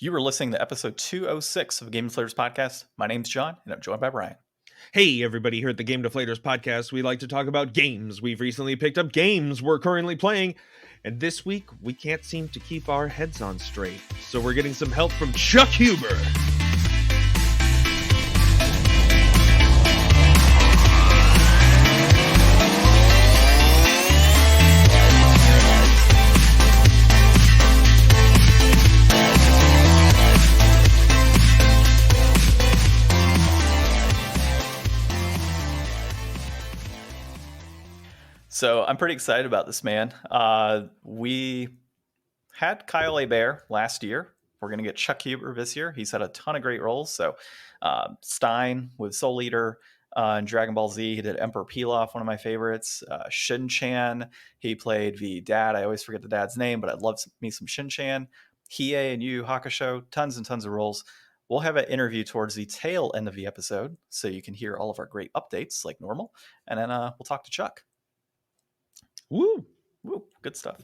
You were listening to episode 206 of Game Deflators Podcast. My name's John, and I'm joined by Brian. Hey, everybody, here at the Game Deflators Podcast, we like to talk about games. We've recently picked up games we're currently playing, and this week, we can't seem to keep our heads on straight. So we're getting some help from Chuck Huber. So I'm pretty excited about this, man. We had Kyle Bear last year. We're going to get Chuck Huber this year. He's had a ton of great roles. So Stein with Soul Eater and Dragon Ball Z. He did Emperor Pilaf, one of my favorites. Shin-Chan, he played the dad. I always forget the dad's name, but I love me some Shin-Chan. Hiei and YuYu Hakusho, tons and tons of roles. We'll have an interview towards the tail end of the episode, so you can hear all of our great updates like normal. And then we'll talk to Chuck. Woo! Woo, good stuff.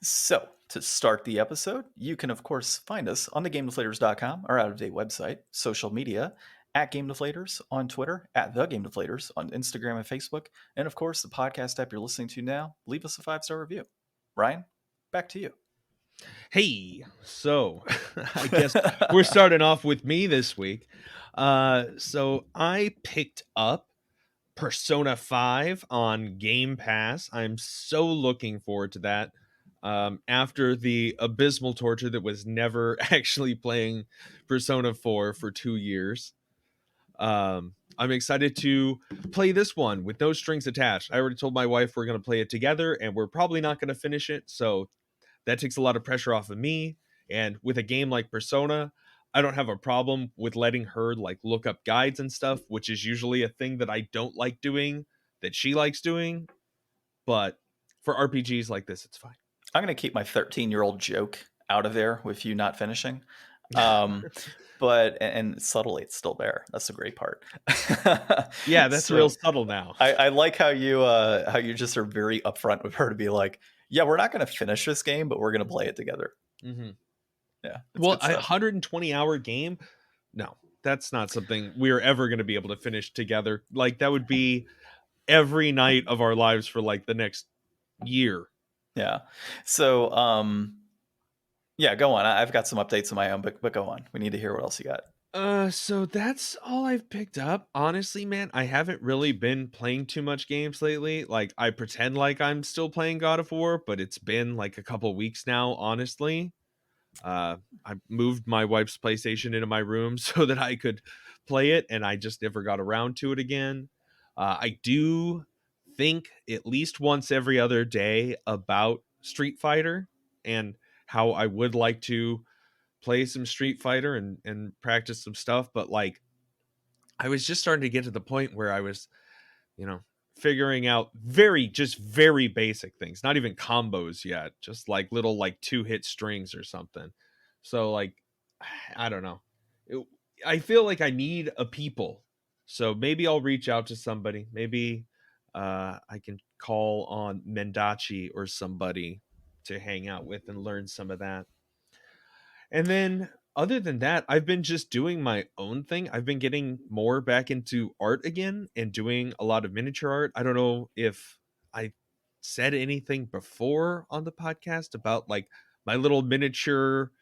So, to start the episode, you can, of course, find us on the GameDeflators.com, our out-of-date website, social media, at Game Deflators on Twitter, at The Game Deflators on Instagram and Facebook, and, of course, the podcast app you're listening to now. Leave us a 5-star review. Ryan, back to you. Hey, so I guess we're starting off with me this week. So I picked up Persona 5 on Game Pass. I'm so looking forward to that. After the abysmal torture that was never actually playing Persona 4 for 2 years. I'm excited to play this one with no strings attached. I already told my wife we're going to play it together, and we're probably not going to finish it, so that takes a lot of pressure off of me. And with a game like Persona, I don't have a problem with letting her like look up guides and stuff, which is usually a thing that I don't like doing, that she likes doing. But for RPGs like this, it's fine. I'm going to keep my 13-year-old joke out of there with you not finishing. But and subtly, it's still there. That's the great part. Yeah, that's real subtle now. I like how you just are very upfront with her to be like, yeah, we're not going to finish this game, but we're going to play it together. Mm-hmm. Yeah. Well, a 120-hour game, no, that's not something we're ever going to be able to finish together. Like, that would be every night of our lives for like the next year. Yeah. So, yeah, go on. I've got some updates of my own, but go on. We need to hear what else you got. So that's all I've picked up. Honestly, man, I haven't really been playing too much games lately. Like, I pretend like I'm still playing God of War, but it's been like a couple weeks now, honestly. I moved my wife's PlayStation into my room so that I could play it, and I just never got around to it again. I do think at least once every other day about Street Fighter and how I would like to play some Street Fighter and practice some stuff, but like I was just starting to get to the point where I was, figuring out very basic things, not even combos yet, just like little like 2-hit strings or something. So like, I don't know. I feel like I need a people. So maybe I'll reach out to somebody. Maybe I can call on Mendachi or somebody to hang out with and learn some of that. And then other than that, I've been just doing my own thing. I've been getting more back into art again and doing a lot of miniature art. I don't know if I said anything before on the podcast about like my little miniature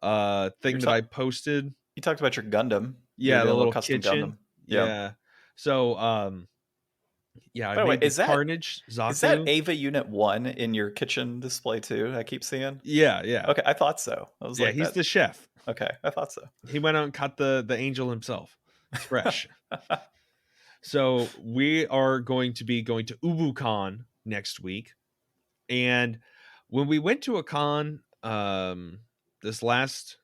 thing that I posted. You talked about your Gundam. Yeah, the little custom kitchen. Gundam. Yeah. So yeah, by the way, is that Carnage Zaku. Is that Ava Unit 1 in your kitchen display too? I keep seeing. Yeah. Okay, I thought so. I was like, he's the chef. Okay, I thought so. He went out and caught the angel himself. It's fresh. So we are going to be going to UbuCon next week. And when we went to a con this last,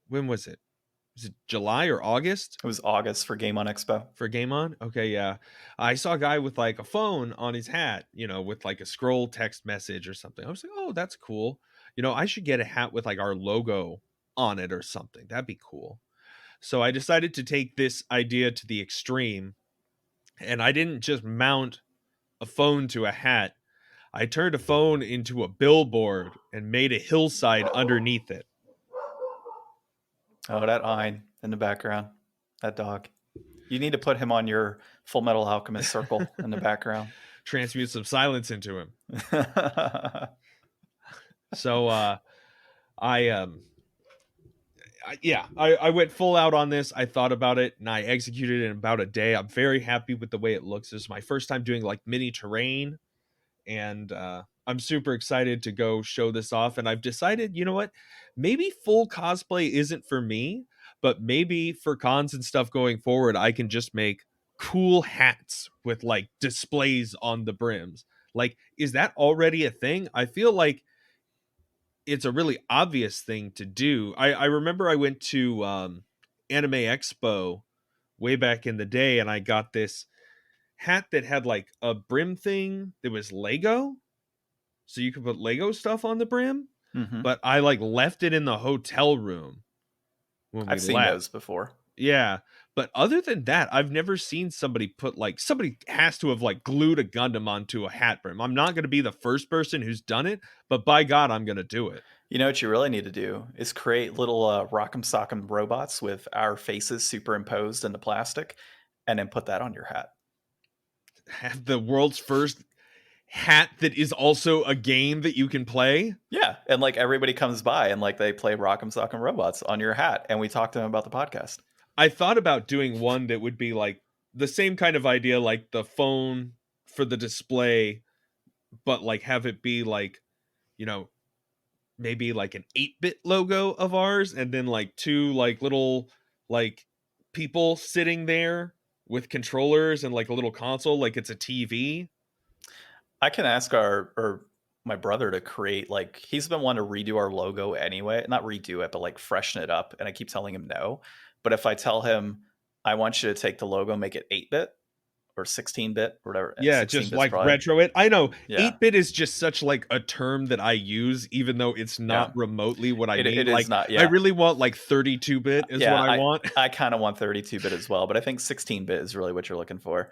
when was it? Was it July or August? It was August for Game On Expo. For Game On? Okay, yeah. I saw a guy with like a phone on his hat, with like a scroll text message or something. I was like, oh, that's cool. I should get a hat with like our logo on it or something. That'd be cool. So I decided to take this idea to the extreme, and I didn't just mount a phone to a hat. I turned a phone into a billboard and made a hillside underneath it. Oh, that Ein in the background. That dog. You need to put him on your Full Metal Alchemist circle in the background. Transmute some silence into him. I So I went full out on this. I thought about it and I executed it in about a day. I'm very happy with the way it looks. This is my first time doing like mini terrain, and I'm super excited to go show this off. And I've decided, you know what, maybe full cosplay isn't for me, but maybe for cons and stuff going forward, I can just make cool hats with like displays on the brims. Like, is that already a thing? I feel like it's a really obvious thing to do. I remember I went to Anime Expo way back in the day, and I got this hat that had like a brim thing that was Lego, so you could put Lego stuff on the brim. mm-hmm. But I like left it in the hotel room when we I've seen left. those before. Yeah, but other than that, I've never seen somebody put like, somebody has to have like glued a Gundam onto a hat brim. I'm not going to be the first person who's done it, but by God, I'm going to do it. You know what you really need to do is create little Rock'em Sock'em robots with our faces superimposed in the plastic, and then put that on your hat. Have the world's first hat that is also a game that you can play. Yeah, and like everybody comes by and like they play Rock'em Sock'em robots on your hat, and we talk to them about the podcast. I thought about doing one that would be like the same kind of idea, like the phone for the display, but like have it be like, you know, maybe like an 8-bit logo of ours, and then like two like little like people sitting there with controllers and like a little console, like it's a TV. I can ask my brother to create, like, he's been wanting to redo our logo anyway, not redo it, but like freshen it up, and I keep telling him no. But if I tell him I want you to take the logo, make it 8-bit or 16-bit or whatever, Yeah, just like probably retro it. I know 8-bit is just such like a term that I use, even though it's not remotely what I mean. It like, is not. I really want like 32-bit is what I want. I kind of want 32-bit as well, but I think 16-bit is really what you're looking for.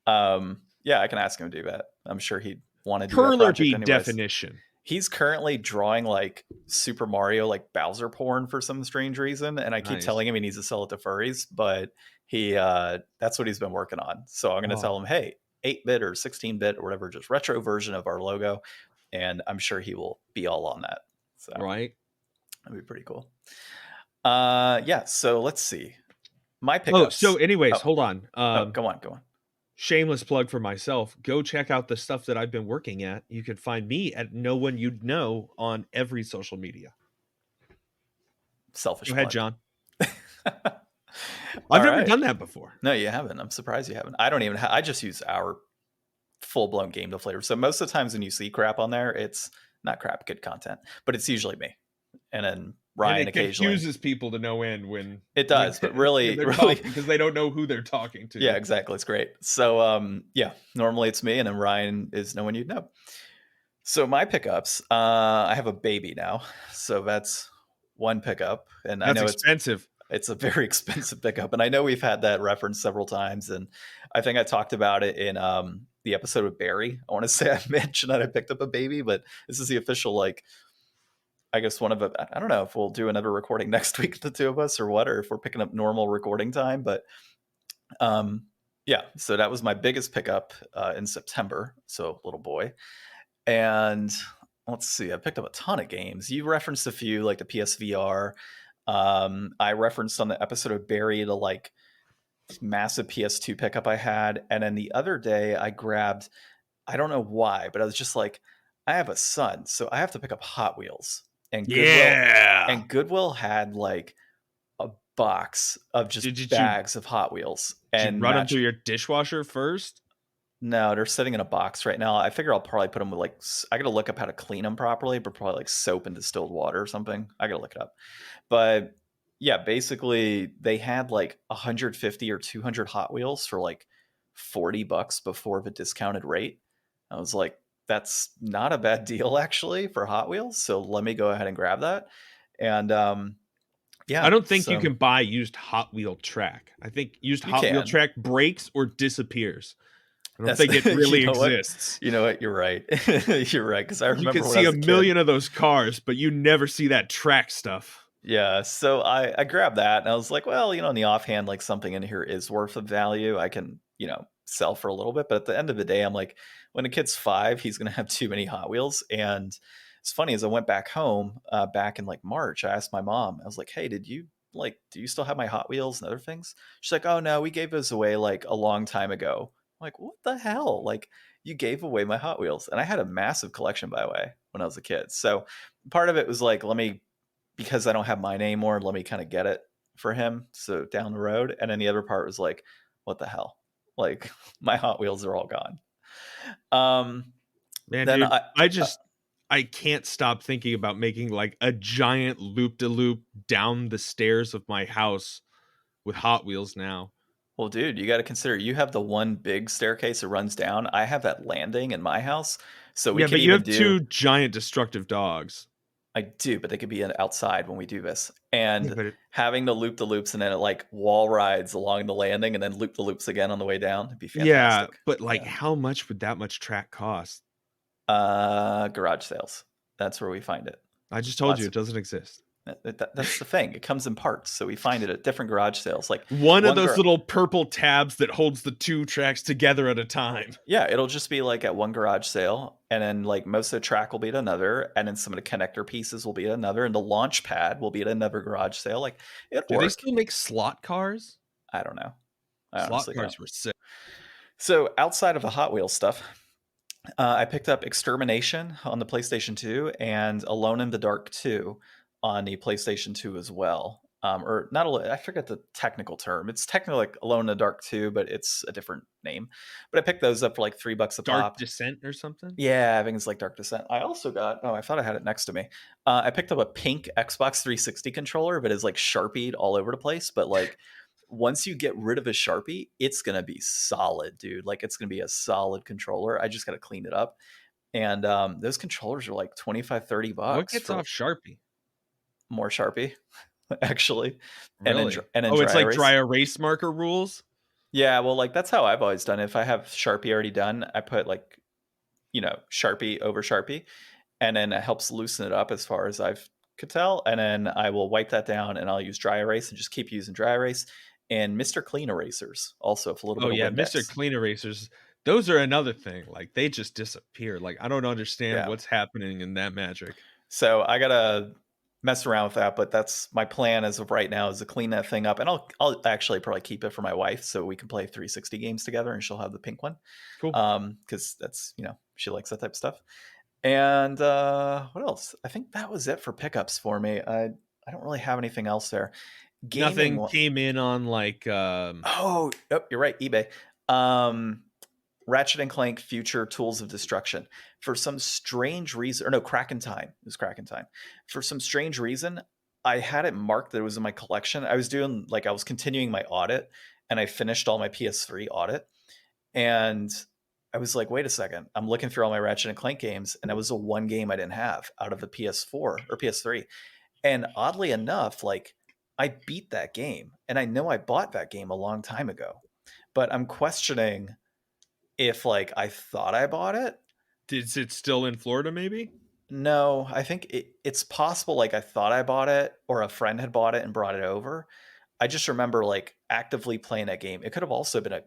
Yeah, I can ask him to do that. I'm sure he'd want to do that project anyways. Definition. He's currently drawing like Super Mario, like Bowser porn for some strange reason, and I keep telling him he needs to sell it to furries, but he that's what he's been working on. So I'm going to tell him, hey, 8-bit or 16-bit or whatever, just retro version of our logo, and I'm sure he will be all on that. So right, that'd be pretty cool. Yeah. So let's see my pickups. So anyways, hold on. Go on. Shameless plug for myself. Go check out the stuff that I've been working at. You can find me at No One You'd Know on every social media. Selfish. Go ahead, John. I've never done that before. No, you haven't. I'm surprised you haven't. I don't even I just use our full-blown Game Deflators. So most of the times when you see crap on there, it's not crap, good content, but it's usually me. And then Ryan occasionally confuses people to no end when it does, but really because they don't know who they're talking to. Yeah, exactly. It's great. So yeah, normally it's me, and then Ryan is No One You'd Know. So my pickups, I have a baby now, so that's one pickup, and that's I know expensive. It's a very expensive pickup, and I know we've had that reference several times, and I think I talked about it in the episode with Barry. I want to say I mentioned that I picked up a baby, but this is the official, like, I guess I don't know if we'll do another recording next week, the two of us, or what, or if we're picking up normal recording time. But yeah, so that was my biggest pickup in September. So little boy. And let's see, I picked up a ton of games. You referenced a few, like the PSVR. I referenced on the episode of Barry the like massive PS2 pickup I had. And then the other day I grabbed, I don't know why, but I was just like, I have a son, so I have to pick up Hot Wheels. And Goodwill had like a box of just bags of Hot Wheels. And you run them through your dishwasher first? No, they're sitting in a box right now. I figure I'll probably put them with like, I got to look up how to clean them properly, but probably like soap and distilled water or something. I got to look it up. But yeah, basically they had like 150 or 200 Hot Wheels for like $40 before the discounted rate. I was like, that's not a bad deal actually for Hot Wheels. So let me go ahead and grab that. And yeah, I don't think you can buy used Hot Wheel track. I think used Hot Wheel track breaks or disappears. I don't think it really exists. You know what? You're right. You're right. Because I remember you can see a million of those cars, but you never see that track stuff. Yeah, so I grabbed that and I was like, well, on the offhand, like something in here is worth of value. I can, sell for a little bit. But at the end of the day, I'm like, when a kid's 5, he's gonna have too many Hot Wheels. And it's funny, as I went back home, back in like March, I asked my mom, I was like, hey, do you still have my Hot Wheels and other things? She's like, oh no, we gave those away like a long time ago. I'm like, what the hell? Like, you gave away my Hot Wheels. And I had a massive collection, by the way, when I was a kid. So part of it was like, because I don't have mine anymore, let me kind of get it for him. So down the road. And then the other part was like, what the hell? Like, my Hot Wheels are all gone. Um, Man, then dude, I, uh, I can't stop thinking about making like a giant loop de loop down the stairs of my house with Hot Wheels now. well, dude, you got to consider you have the one big staircase that runs down. I have that landing in my house. So we Yeah, could but you even have do, two giant destructive dogs. I do, but they could be outside when we do this. Yeah, And but having the loop the loops and then it like wall rides along the landing and then loop the loops again on the way down, it'd be yeah, fantastic. but like Yeah. how much would that much track cost? Garage sales. That's where we find it. I just told you Lots it doesn't exist. that's the thing. It comes in parts, so we find it at different garage sales. Like One of one those little purple tabs that holds the two tracks together at a time. yeah, it'll just be like at one garage sale, and then like most of the track will be at another, and then some of the connector pieces will be at another, and the launch pad will be at another garage sale. Like it'll Do they work. still make slot cars? I don't know. I Slot honestly don't. cars were sick. So outside of the Hot Wheels stuff, I picked up Extermination on the PlayStation 2 and Alone in the Dark 2 on the PlayStation 2 as well. Or not, I forget the technical term. It's technically like Alone in the Dark 2, but it's a different name. But I picked those up for like $3 a Dark pop. Descent or something? Yeah, I think it's like Dark Descent. I also got, oh, I thought I had it next to me. I picked up a pink Xbox 360 controller, but it's like Sharpied all over the place. But like, once you get rid of a Sharpie, it's going to be solid, dude. Like, it's going to be a solid controller. I just got to clean it up. And those controllers are like 25, What $30 gets for off Sharpie? more Sharpie, actually. And then, Really? and then Oh, it's dry like erase. dry erase marker rules? Yeah, well, like, that's how I've always done it. If I have Sharpie already done, I put like, Sharpie over Sharpie, and then it helps loosen it up as far as I've could tell. And then I will wipe that down and I'll use dry erase and just keep using dry erase and Mr. Clean erasers also for a little Oh bit of yeah, Mr. Windex. Clean Erasers. Those are another thing. Like they just disappear. Like I don't understand Yeah. what's happening in that magic. So I gotta mess around with that, but that's my plan as of right now is to clean that thing up. And I'll actually probably keep it for my wife so we can play 360 games together and she'll have the pink one. Cool. Because that's, she likes that type of stuff. And what else? I think that was it for pickups for me. I don't really have anything else there. Gaming. Nothing came in on like Oh, yep, you're right. eBay. Um, Ratchet and Clank Future Tools of Destruction. For some strange reason, or no, Kraken Time. It was Kraken Time. For some strange reason, I had it marked that it was in my collection. I was continuing my audit, and I finished all my PS3 audit, and I was like, wait a second. I'm looking through all my Ratchet and Clank games, and that was the one game I didn't have out of the PS4 or PS3. And oddly enough, like, I beat that game, and I know I bought that game a long time ago, but I'm questioning if like I thought I bought it. is it still in Florida maybe? No, I think it's possible like I thought I bought it or a friend had bought it and brought it over. I just remember like actively playing that game. It could have also been a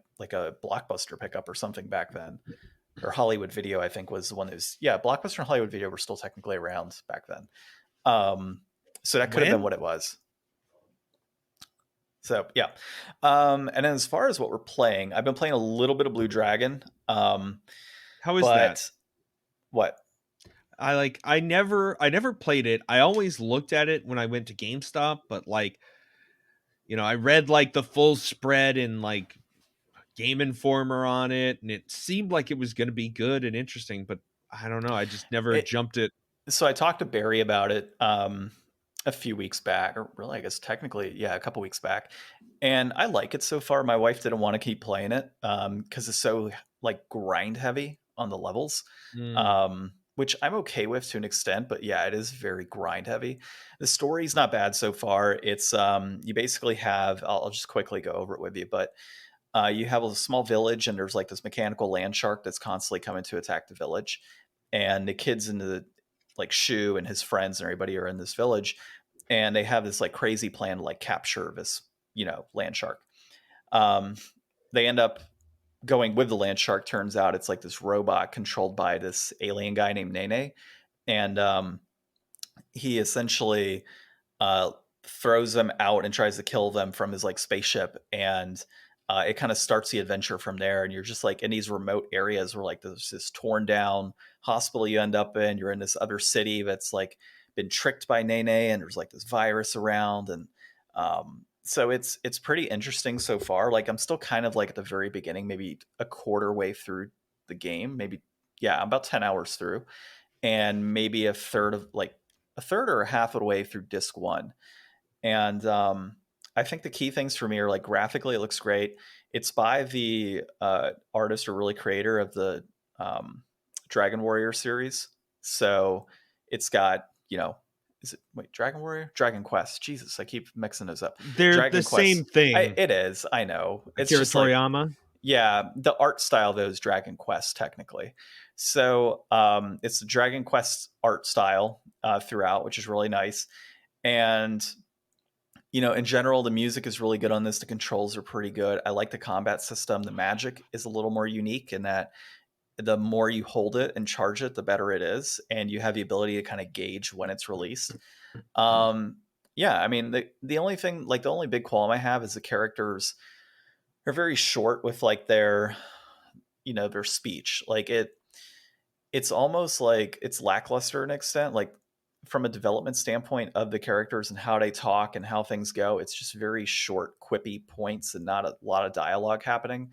Blockbuster pickup or something back then. Or Hollywood Video, I think, was the one that was, yeah, Blockbuster and Hollywood Video were still technically around back then. So that could have been When? what it was. So yeah. And then as far as what we're playing, I've been playing a little bit of Blue Dragon. How is that? But what? I never played it. I always looked at it when I went to GameStop, but like I read like the full spread in like Game Informer on it, and it seemed like it was going to be good and interesting, but I don't know. I just never It, jumped it. so I talked to Barry about it a few weeks back, or really, I guess technically, yeah, a couple weeks back. And I like it so far. My wife didn't want to keep playing it because it's so like grind heavy on the levels, Mm. which I'm okay with to an extent. But yeah, it is very grind heavy. The story's not bad so far. It's you basically have. I'll just quickly go over it with you, but you have a small village, and there's like this mechanical land shark that's constantly coming to attack the village. And the kids in the like Shu and his friends and everybody are in this village, and they have this like crazy plan to like capture this, land shark. Um, they end up going with the land shark. Turns out it's like this robot controlled by this alien guy named Nene, and he essentially uh, throws them out and tries to kill them from his like spaceship, and it kind of starts the adventure from there. And you're just like in these remote areas where like there's this torn down hospital you end up in. You're in this other city that's like been tricked by Nene, and there's like this virus around, and so it's pretty interesting so far. Like I'm still kind of like at the very beginning, maybe a quarter way through the game, maybe yeah, about 10 hours through, and maybe a third or a half of the way through disc one. And I think the key things for me are like graphically, it looks great. It's by the artist or really creator of the Dragon Warrior series. So it's got, is it, wait, Dragon Warrior? Dragon Quest. Jesus, I keep mixing those up. They're Dragon the Quest. same thing. It is. I know. It's Akira just like, Toriyama. yeah, the art style though is Dragon Quest technically. So it's the Dragon Quest art style throughout, which is really nice. And in general, the music is really good on this. The controls are pretty good. I like the combat system. The magic is a little more unique in that the more you hold it and charge it, the better it is, and you have the ability to kind of gauge when it's released. Yeah, I mean the only thing, like the only big qualm I have is the characters are very short with like their speech. Like it's almost like it's lackluster to an extent. Like from a development standpoint of the characters and how they talk and how things go, it's just very short, quippy points and not a lot of dialogue happening.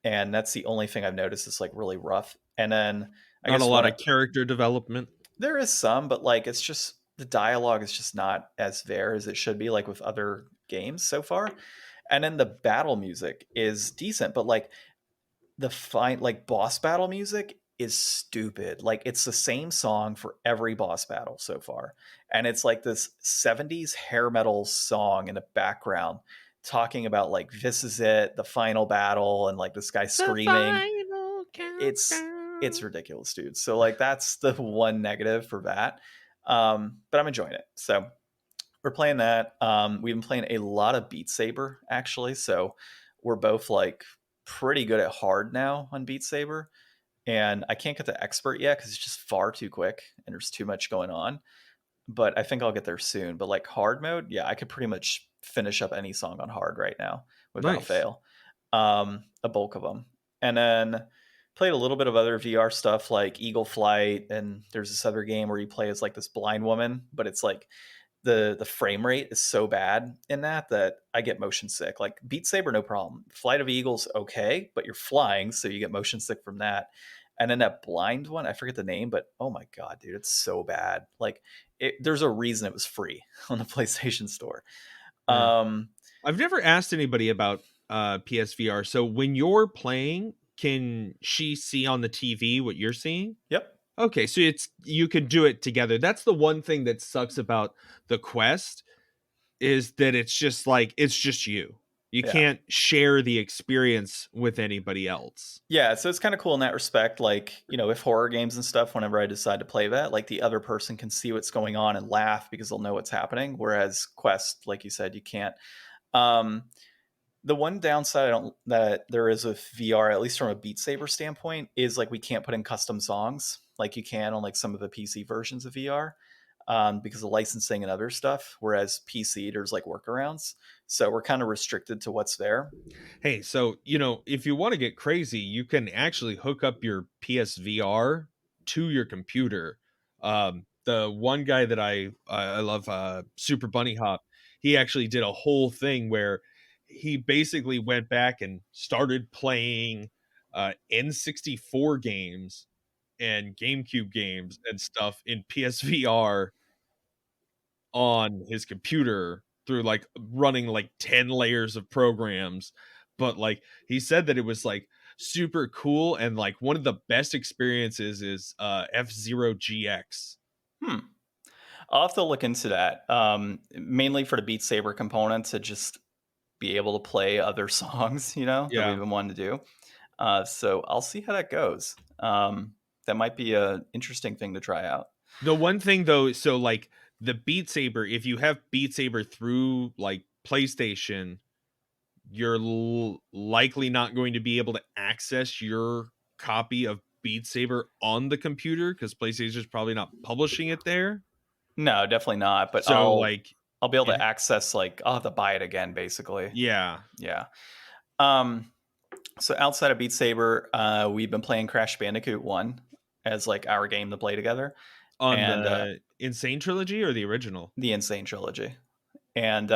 And that's the only thing I've noticed is like really rough. And then I Not a guess lot of character development. there is some, but like it's just the dialogue is just not as there as it should be, like with other games so far. And then the battle music is decent, but like the fight, like boss battle music is stupid. Like it's the same song for every boss battle so far, and it's like this 70s hair metal song in the background talking about like this is it, the final battle, and like this guy screaming. It's it's ridiculous, dude. So like that's the one negative for that. But I'm enjoying it. So we're playing that. We've been playing a lot of Beat Saber actually. So we're both like pretty good at hard now on Beat Saber. And I can't get to expert yet because it's just far too quick and there's too much going on. But I think I'll get there soon. But like hard mode, yeah, I could pretty much finish up any song on hard right now without Nice. fail. A bulk of them. And then played a little bit of other VR stuff like Eagle Flight, and there's this other game where you play as like this blind woman, but it's like the frame rate is so bad in that I get motion sick. Like Beat Saber, no problem. Flight of Eagles, okay, but you're flying, so you get motion sick from that. And then that blind one, I forget the name, but oh my god, dude, it's so bad. Like there's a reason it was free on the PlayStation Store. I've never asked anybody about PSVR. So when you're playing, can she see on the TV what you're seeing? Yep. Okay, so you can do it together. That's the one thing that sucks about the Quest is that it's just you. You can't share the experience with anybody else. Yeah, so it's kind of cool in that respect. Like, with horror games and stuff, whenever I decide to play that, like the other person can see what's going on and laugh because they'll know what's happening. Whereas Quest, like you said, you can't. The one downside that there is with VR, at least from a Beat Saber standpoint, is like we can't put in custom songs like you can on like some of the PC versions of VR. Because of licensing and other stuff, whereas PC there's like workarounds, so we're kind of restricted to what's there. Hey, so if you want to get crazy, you can actually hook up your PSVR to your computer. The one guy that I love, Super Bunny Hop, he actually did a whole thing where he basically went back and started playing N64 games and GameCube games and stuff in PSVR on his computer through like running like 10 layers of programs. But like he said that it was like super cool, and like one of the best experiences is F-Zero GX. I'll have to look into that, mainly for the Beat Saber component to just be able to play other songs that we've been wanting to do. So I'll see how that goes. That might be a interesting thing to try out. The one thing though, so like the Beat Saber, if you have Beat Saber through like PlayStation, you're likely not going to be able to access your copy of Beat Saber on the computer because PlayStation's probably not publishing it there. No, definitely not. But So like, I'll be able to it, access, like, I'll have to buy it again, basically. yeah, Yeah. Um, so outside of Beat Saber, we've been playing Crash Bandicoot 1 as like our game to play together, on and the Insane trilogy or the original. the Insane Trilogy. And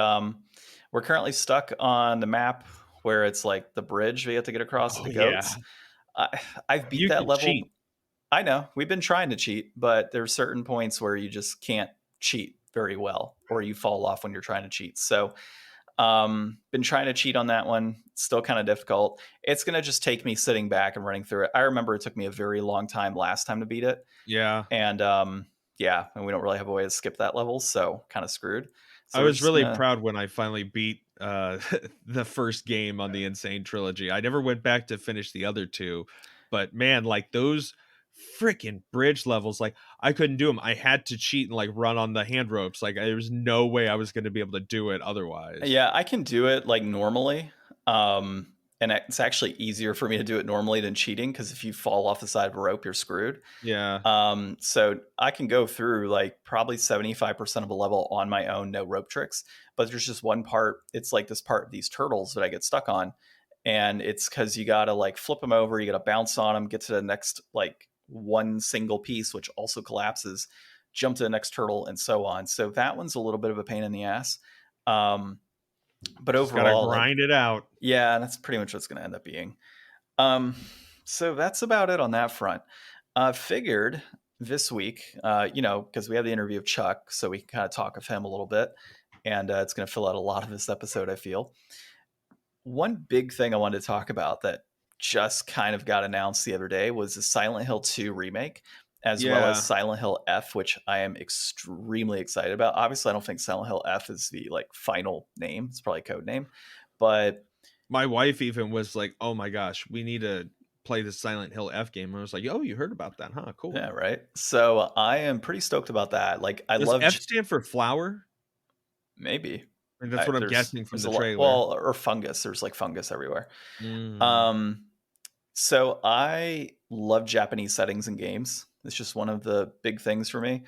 we're currently stuck on the map where it's like the bridge we have to get across to Oh the yeah, goats. I've beat you that can level. cheat. I know we've been trying to cheat, but there's certain points where you just can't cheat very well, or you fall off when you're trying to cheat. So, been trying to cheat on that one. Still kind of difficult. It's gonna just take me sitting back and running through it. I remember it took me a very long time last time to beat it, Yeah, and yeah, and we don't really have a way to skip that level, so kind of screwed. I So we're was just really gonna. proud when I finally beat the first game on the Insane trilogy. I never went back to finish the other two, but man, like those freaking bridge levels, like I couldn't do them. I had to cheat and like run on the hand ropes. Like there was no way I was going to be able to do it otherwise. Yeah, I can do it like normally. And it's actually easier for me to do it normally than cheating, because if you fall off the side of a rope, you're screwed. Yeah. So I can go through like probably 75% of a level on my own, no rope tricks. But there's just one part, it's like this part of these turtles that I get stuck on. And it's because you got to like flip them over, you got to bounce on them, get to the next like one single piece, which also collapses, jump to the next turtle, and so on. So that one's a little bit of a pain in the ass. Um, but Just gotta overall, like, grind it out. yeah, that's pretty much what's going to end up being. Um, so that's about it on that front. Figured this week, because we have the interview of Chuck, so we can kind of talk of him a little bit, and it's going to fill out a lot of this episode, I feel. One big thing I wanted to talk about that just kind of got announced the other day was the Silent Hill 2 remake, as well as Yeah. Silent Hill F, which I am extremely excited about. Obviously, I don't think Silent Hill F is the like final name; it's probably a code name, but My wife even was like, "Oh my gosh, we need to play the Silent Hill F game." And I was like, "Oh, you heard about that, huh? Cool." yeah, right. So I am pretty stoked about that. Like, I Does love F stand for flower? maybe And that's what I'm guessing from there's the a lot, trailer. well, or fungus. There's like fungus everywhere. Mm. Um, so I love Japanese settings in games. It's just one of the big things for me.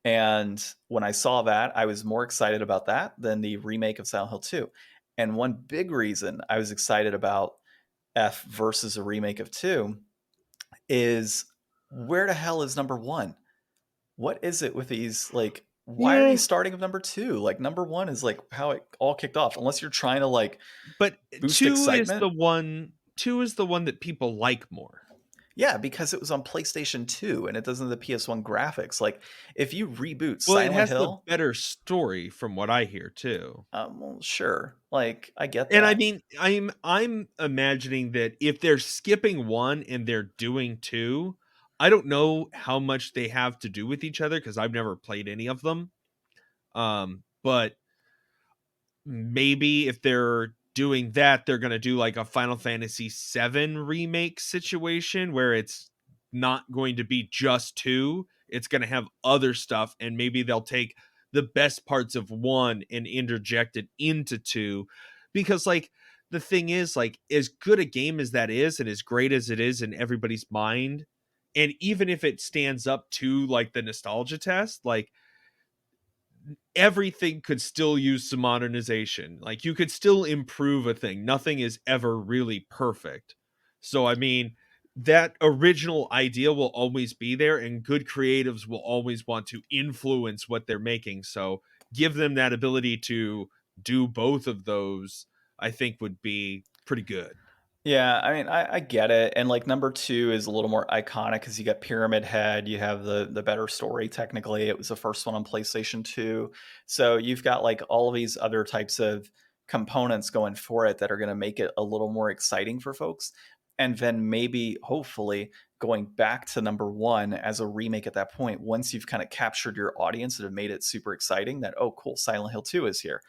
And when I saw that, I was more excited about that than the remake of Silent Hill 2. And one big reason I was excited about F versus a remake of 2 is, where the hell is number 1? What is it with these, like, why are you Yeah. starting with number 2? Like, number 1 is like how it all kicked off, unless you're trying to like But boost excitement. 2 is the one that people like more. Yeah, because it was on PlayStation 2 and it doesn't have the PS1 graphics. Like, if you reboot Well, it Silent has the Hill, better story from what I hear too. well, sure. Like, I get And I that. mean, I'm imagining that if they're skipping 1 and they're doing 2, I don't know how much they have to do with each other because I've never played any of them. But maybe if they're doing that, they're going to do like a Final Fantasy 7 remake situation where it's not going to be just 2, it's going to have other stuff, and maybe they'll take the best parts of 1 and interject it into 2, because like the thing is, like, as good a game as that is and as great as it is in everybody's mind, and even if it stands up to like the nostalgia test, like everything could still use some modernization. Like you could still improve a thing. Nothing is ever really perfect. So I mean, that original idea will always be there, and good creatives will always want to influence what they're making. So give them that ability to do both of those, I think would be pretty good. Yeah, I mean, I get it. And like number 2 is a little more iconic because you got Pyramid Head, you have the better story technically. It was the first one on PlayStation 2. So you've got like all of these other types of components going for it that are going to make it a little more exciting for folks. And then maybe, hopefully, going back to number 1 as a remake at that point, once you've kind of captured your audience and have made it super exciting, that, oh, cool, Silent Hill 2 is here.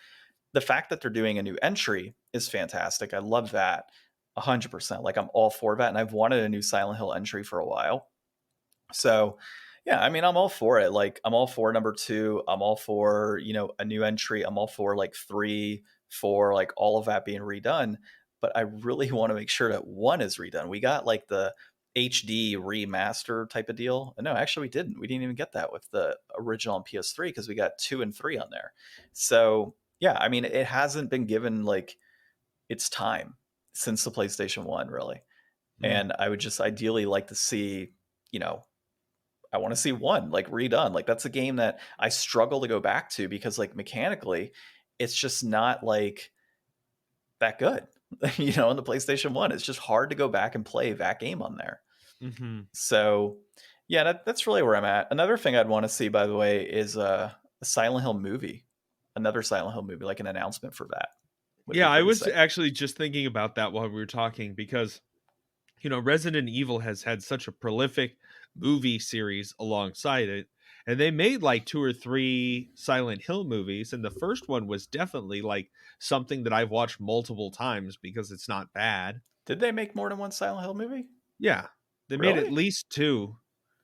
The fact that they're doing a new entry is fantastic. I love that 100%. Like, I'm all for that. And I've wanted a new Silent Hill entry for a while. So Yeah, I mean, I'm all for it. Like, I'm all for number two. I'm all for, a new entry. I'm all for like three, four, like all of that being redone. But I really want to make sure that one is redone. We got like the HD remaster type of deal. No, actually, we didn't. We didn't even get that with the original on PS3 because we got two and three on there. So, yeah, I mean, it hasn't been given like its time since the PlayStation 1, really. Mm. And I would just ideally like to see, you know, I want to see one like redone. Like that's a game that I struggle to go back to because like mechanically, it's just not like that good. On the PlayStation 1, it's just hard to go back and play that game on there. Hmm. So, yeah, that's really where I'm at. Another thing I'd want to see, by the way, is a Silent Hill movie. Another Silent Hill movie, like an announcement for that would Yeah, be I pretty was sick. actually just thinking about that while we were talking because Resident Evil has had such a prolific movie series alongside it. And they made like two or three Silent Hill movies. And the first one was definitely like something that I've watched multiple times because it's not bad. Did they make more than one Silent Hill movie? Yeah. They made at Really? least two,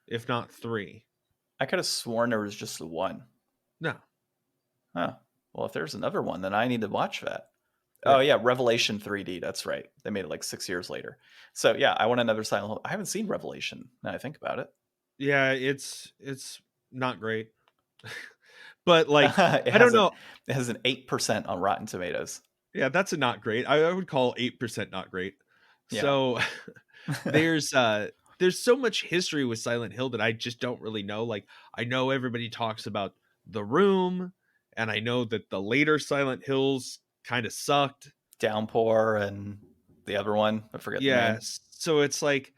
if not three. I could have sworn there was just the one. No. Huh. Well, if there's another one, then I need to watch that. Yeah. Oh yeah, Revelation 3D. That's right. They made it like 6 years later. So yeah, I want another Silent Hill. I haven't seen Revelation. Now I think about it. Yeah, it's not great. But like, it I don't has an know. it has an 8% on Rotten Tomatoes. Yeah, that's a not great. I would call 8% not great. Yeah. So there's so much history with Silent Hill that I just don't really know. Like, I know everybody talks about The Room, and I know that the later Silent Hills kind of sucked. Downpour and the other one, I forget the name. So it's like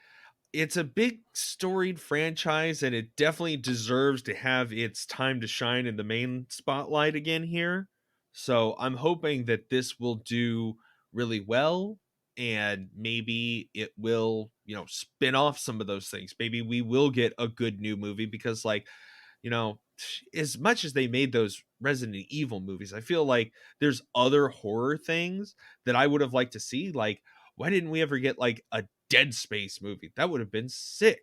it's a big storied franchise, and it definitely deserves to have its time to shine in the main spotlight again here. So I'm hoping that this will do really well, and maybe it will, spin off some of those things. Maybe we will get a good new movie because, like, you know, as much as they made those Resident Evil movies, I feel like there's other horror things that I would have liked to see. Like, why didn't we ever get like a Dead Space movie? That would have been sick.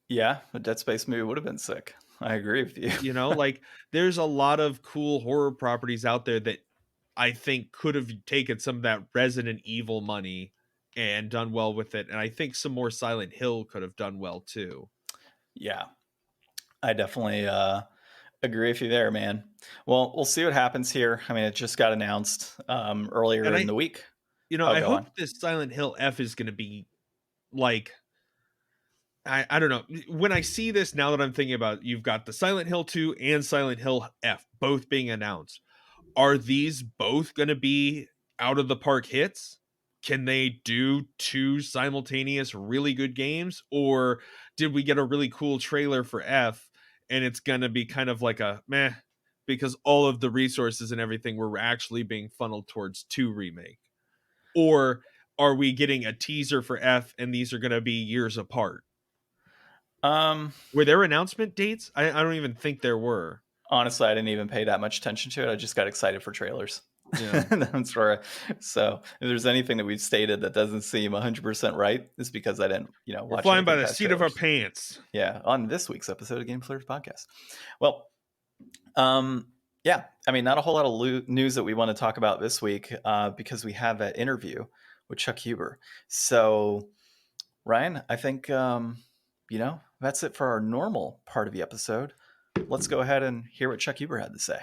Yeah, a Dead Space movie would have been sick. I agree with you. Like there's a lot of cool horror properties out there that I think could have taken some of that Resident Evil money and done well with it. And I think some more Silent Hill could have done well too. Yeah, I definitely agree with you there, man. Well, we'll see what happens here. I mean, it just got announced earlier And in the week. I Go hope on. this Silent Hill F is going to be like, I don't know. When I see this now that I'm thinking about it, you've got the Silent Hill 2 and Silent Hill F both being announced. Are these both going to be out of the park hits? Can they do two simultaneous really good games? Or did we get a really cool trailer for F and it's going to be kind of like a meh because all of the resources and everything were actually being funneled towards 2 remake? Or are we getting a teaser for F and these are going to be years apart? Were there announcement dates? I don't even think there were. Honestly, I didn't even pay that much attention to it. I just got excited for trailers. Yeah. That's where. So if there's anything that we've stated that doesn't seem 100% right, it's because I didn't, We're watch flying by anything the past seat of our trailers. pants. Yeah, on this week's episode of Game Deflators Podcast. Well, yeah, I mean, not a whole lot of news that we want to talk about this week because we have that interview with Chuck Huber. So, Ryan, I think that's it for our normal part of the episode. Let's go ahead and hear what Chuck Huber had to say.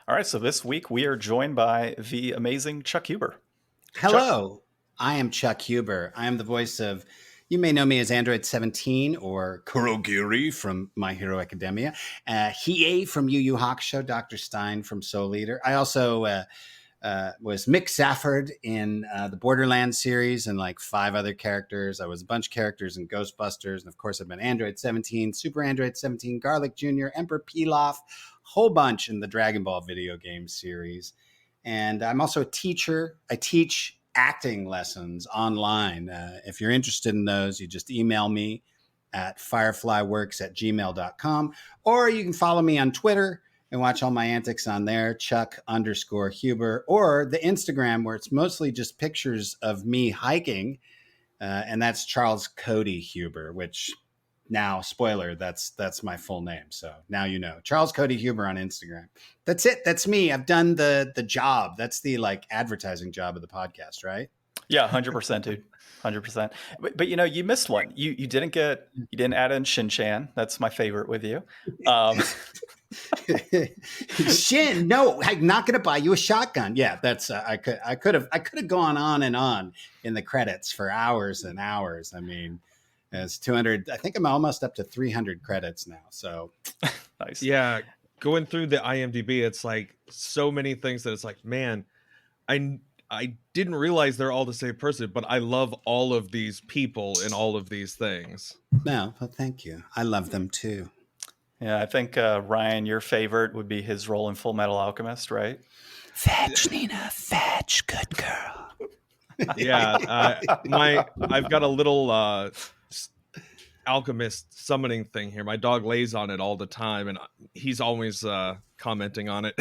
All right, so this week we are joined by the amazing Chuck Huber. Hello, Chuck. I am Chuck Huber. I am the voice of, you may know me as Android 17 or Kurogiri from My Hero Academia, Hiei from YuYu Hakusho, Dr. Stein from Soul Eater. I also was Mick Safford in the Borderlands series and like 5 other characters. I was a bunch of characters in Ghostbusters. And of course, I've been Android 17, Super Android 17, Garlic Jr., Emperor Pilaf, whole bunch in the Dragon Ball video game series. And I'm also a teacher. I teach acting lessons online. If you're interested in those, you just email me at fireflyworks@gmail.com, or you can follow me on Twitter and watch all my antics on there, Chuck_Huber, or the Instagram where it's mostly just pictures of me hiking. And that's Charles Cody Huber, which now, spoiler, that's my full name. So now you know. Charles Cody Huber on Instagram. That's it. That's me. I've done the job. That's the like advertising job of the podcast, right? Yeah, 100%, dude. 100%. But you know, you missed one. You didn't add in Shin-chan. That's my favorite with you. Shin, no, I'm not going to buy you a shotgun. Yeah, that's I could have gone on and on in the credits for hours and hours. I mean, it's 200. I think I'm almost up to 300 credits now. So nice. Yeah, going through the IMDb, it's like so many things that it's like, man, I didn't realize they're all the same person, but I love all of these people in all of these things. No, well, thank you. I love them too. Yeah, I think Ryan, your favorite would be his role in Full Metal Alchemist, right? Fetch, Nina, fetch, good girl. Yeah, I've got a little alchemist summoning thing here. My dog lays on it all the time, and he's always commenting on it.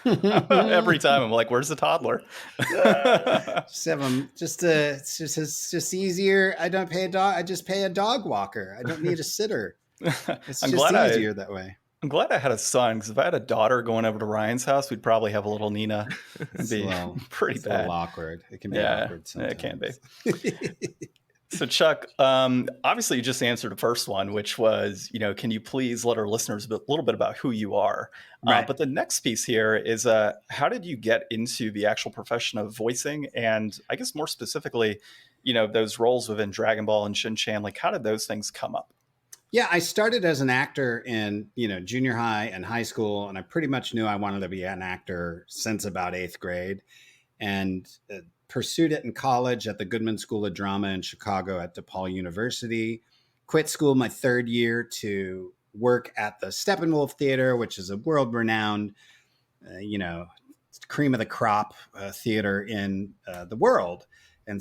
Every time I'm like, "Where's the toddler?" Just have them. It's just easier. I don't pay a dog. I just pay a dog walker. I don't need a sitter. It's easier that way. I'm glad I had a son, because if I had a daughter going over to Ryan's house, we'd probably have a little Nina. It'd be pretty bad. A little awkward. It can be awkward sometimes. It can be. So Chuck, obviously you just answered the first one, which was, you know, can you please let our listeners a little bit about who you are? Right. But the next piece here is, how did you get into the actual profession of voicing? And I guess more specifically, you know, those roles within Dragon Ball and Shin-chan, like how did those things come up? Yeah, I started as an actor in, junior high and high school, and I pretty much knew I wanted to be an actor since about 8th grade, and pursued it in college at the Goodman School of Drama in Chicago at DePaul University. Quit school my 3rd year to work at the Steppenwolf Theater, which is a world-renowned, cream of the crop theater in the world. And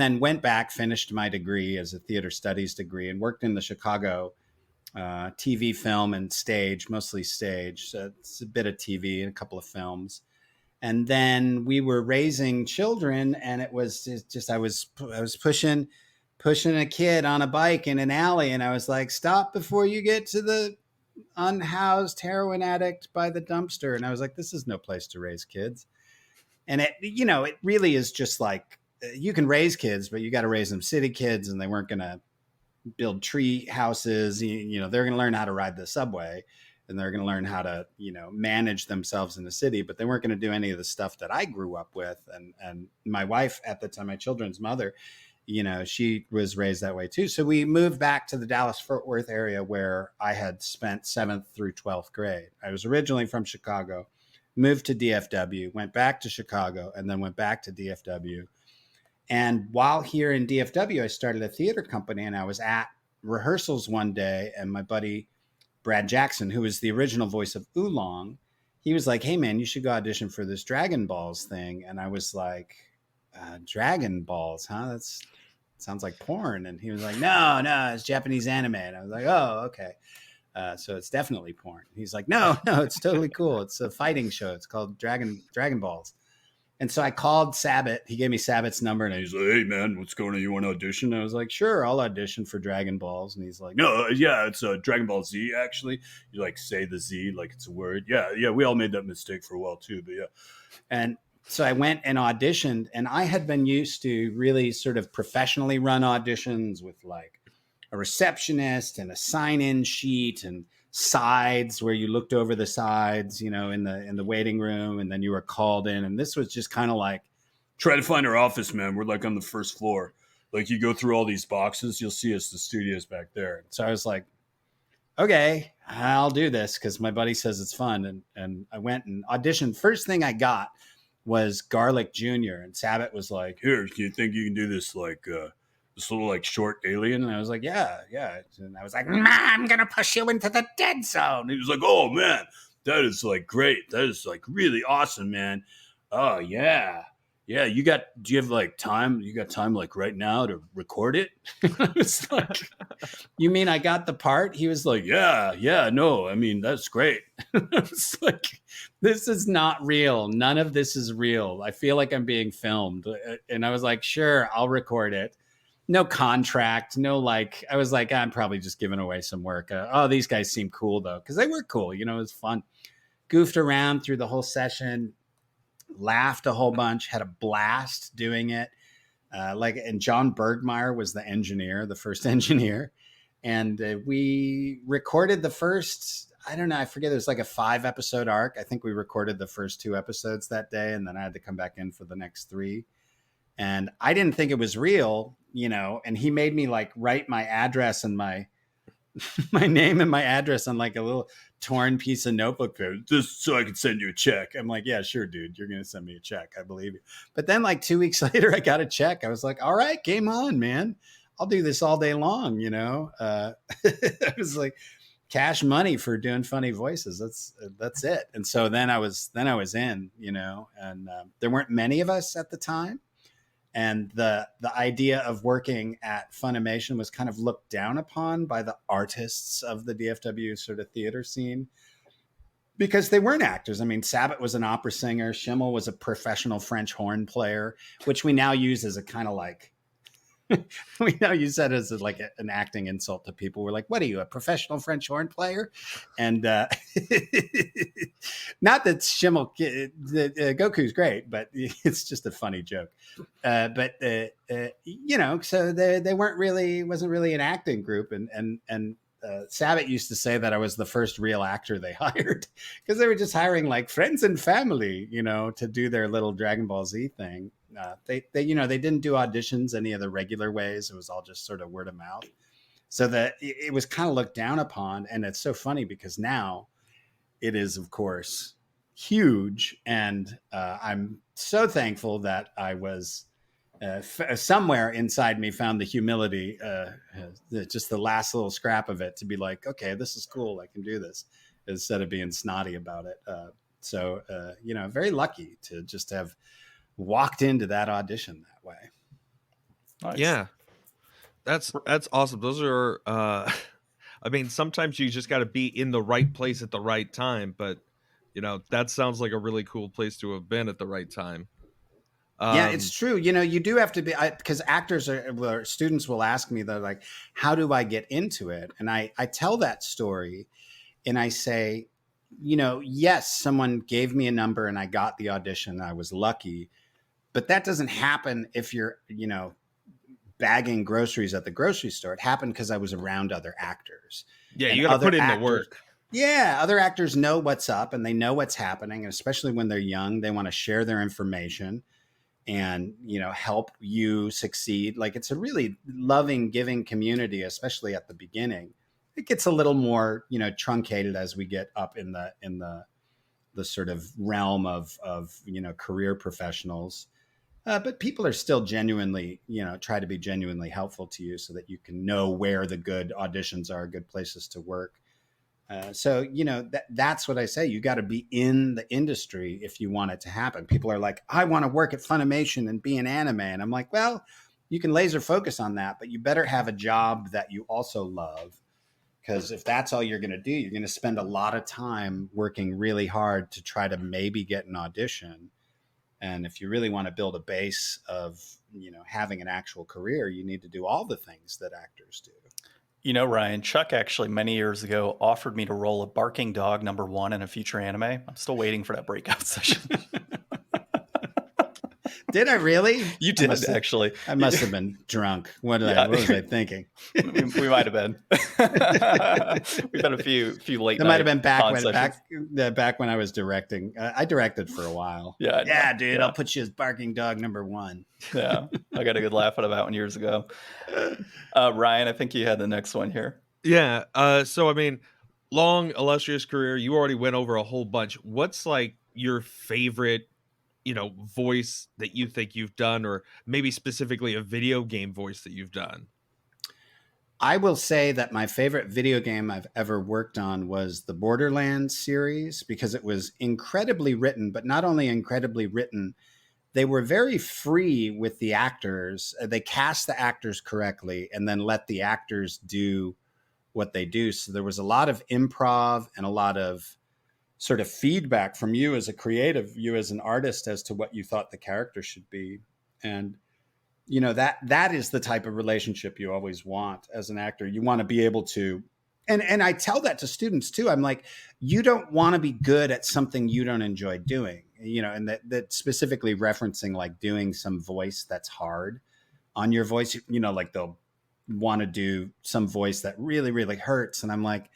then went back, finished my degree as a theater studies degree, and worked in the Chicago TV, film, and stage, mostly stage. So it's a bit of TV and a couple of films. And then we were raising children, and it was just I was pushing a kid on a bike in an alley, and I was like, "Stop before you get to the unhoused heroin addict by the dumpster." And I was like, "This is no place to raise kids." And it really is just like, you can raise kids, but you got to raise them city kids, and they weren't going to build tree houses. They're going to learn how to ride the subway, and they're going to learn how to, manage themselves in the city, but they weren't going to do any of the stuff that I grew up with. And my wife at the time, my children's mother, she was raised that way too. So we moved back to the Dallas-Fort Worth area where I had spent 7th through 12th grade. I was originally from Chicago, moved to DFW, went back to Chicago, and then went back to DFW. And while here in DFW, I started a theater company, and I was at rehearsals one day, and my buddy Brad Jackson, who was the original voice of Oolong, he was like, "Hey man, you should go audition for this Dragon Balls thing." And I was like, "Dragon Balls, huh? That sounds like porn." And he was like, No, it's Japanese anime." And I was like, "Oh, okay. So it's definitely porn." He's like, No, it's totally cool. It's a fighting show. It's called Dragon Balls." And so I called Sabat. He gave me Sabat's number, and he's like, "Hey man, what's going on? You want to audition?" And I was like, "Sure, I'll audition for Dragon Balls." And he's like, "No, yeah, it's Dragon Ball Z, actually. You like say the Z like it's a word." Yeah, we all made that mistake for a while too, but yeah. And so I went and auditioned, and I had been used to really sort of professionally run auditions with like a receptionist and a sign-in sheet and sides where you looked over the sides, in the waiting room, and then you were called in. And this was just kind of like, "Try to find our office, man. We're like on the 1st floor. Like you go through all these boxes, you'll see us. The studio's back there." So I was like, "Okay, I'll do this," because my buddy says it's fun. And I went and auditioned. First thing I got was Garlic Jr. And Sabat was like, "Here, do you think you can do this like this little like short alien?" And I was like, yeah. And I was like, "I'm going to push you into the dead zone." And he was like, "Oh man, that is like great. That is like really awesome, man. Oh yeah. Yeah. Do you have like time? You got time like right now to record it?" I was like, "You mean I got the part?" He was like, yeah, no, I mean, that's great." I was like, "This is not real. None of this is real. I feel like I'm being filmed." And I was like, "Sure, I'll record it." no contract, no like. I was like, I'm probably just giving away some work. Oh, these guys seem cool though, because they were cool. It was fun. Goofed around through the whole session, laughed a whole bunch, had a blast doing it. And John Bergmeyer was the engineer, the first engineer, and we recorded the first. I don't know. I forget. It was like a 5-episode arc. I think we recorded the first 2 episodes that day, and then I had to come back in for the next 3. And I didn't think it was real, and he made me like write my address and my name and my address on like a little torn piece of notebook paper, just so I could send you a check. I'm like, yeah, sure, dude. You're going to send me a check. I believe you. But then like 2 weeks later, I got a check. I was like, all right, game on, man. I'll do this all day long. It was like cash money for doing funny voices. That's it. And so then I was in, and there weren't many of us at the time. And the idea of working at Funimation was kind of looked down upon by the artists of the DFW sort of theater scene because they weren't actors. I mean, Sabat was an opera singer. Schimmel was a professional French horn player, which we now use as a kind of like, we now use that as like an acting insult to people. We're like, what are you, a professional French horn player? And not that Schimmel, Goku's great, but it's just a funny joke. So they weren't really, wasn't really an acting group. And Sabat used to say that I was the first real actor they hired because they were just hiring like friends and family, to do their little Dragon Ball Z thing. They didn't do auditions any of the regular ways. It was all just sort of word of mouth. So that it was kind of looked down upon. And it's so funny because now it is, of course, huge. And I'm so thankful that I was somewhere inside me found the humility, just the last little scrap of it to be like, okay, this is cool. I can do this instead of being snotty about it. Very lucky to just have walked into that audition that way. Nice. Yeah, that's awesome. Those are I mean, sometimes you just got to be in the right place at the right time, but that sounds like a really cool place to have been at the right time. Yeah, it's true. You do have to be, because students will ask me, they're like, how do I get into it? And I tell that story and I say, yes, someone gave me a number and I got the audition. I was lucky. But that doesn't happen if you're, bagging groceries at the grocery store. It happened because I was around other actors. Yeah, you got to put in the work. Yeah, other actors know what's up and they know what's happening. And especially when they're young, they want to share their information and, help you succeed. Like it's a really loving, giving community, especially at the beginning. It gets a little more, truncated as we get up in the sort of realm of career professionals. But people are still genuinely, try to be genuinely helpful to you so that you can know where the good auditions are, good places to work. That's what I say. You got to be in the industry if you want it to happen. People are like, I want to work at Funimation and be an anime. And I'm like, well, you can laser focus on that, but you better have a job that you also love. Because if that's all you're going to do, you're going to spend a lot of time working really hard to try to maybe get an audition. And if you really want to build a base of, having an actual career, you need to do all the things that actors do. Ryan, Chuck actually many years ago offered me to roll a barking dog #1 in a future anime. I'm still waiting for that breakout session. Did I really? You did, actually. I must have been drunk. What was I thinking? we might have been. We've had a few late. That might have been back when I was directing. I directed for a while. Yeah, dude. Yeah. I'll put you as barking dog #1. Yeah, I got a good laugh out of that one years ago. Ryan, I think you had the next one here. Yeah. So I mean, long illustrious career. You already went over a whole bunch. What's like your favorite voice that you think you've done, or maybe specifically a video game voice that you've done? I will say that my favorite video game I've ever worked on was the Borderlands series because it was incredibly written, but not only incredibly written, they were very free with the actors. They cast the actors correctly and then let the actors do what they do. So there was a lot of improv and a lot of sort of feedback from you as a creative, you as an artist, as to what you thought the character should be. And that is the type of relationship you always want as an actor. You want to be able to, and I tell that to students too. I'm like, you don't want to be good at something you don't enjoy doing, and that specifically referencing like doing some voice that's hard on your voice, like they'll want to do some voice that really, really hurts. And I'm like,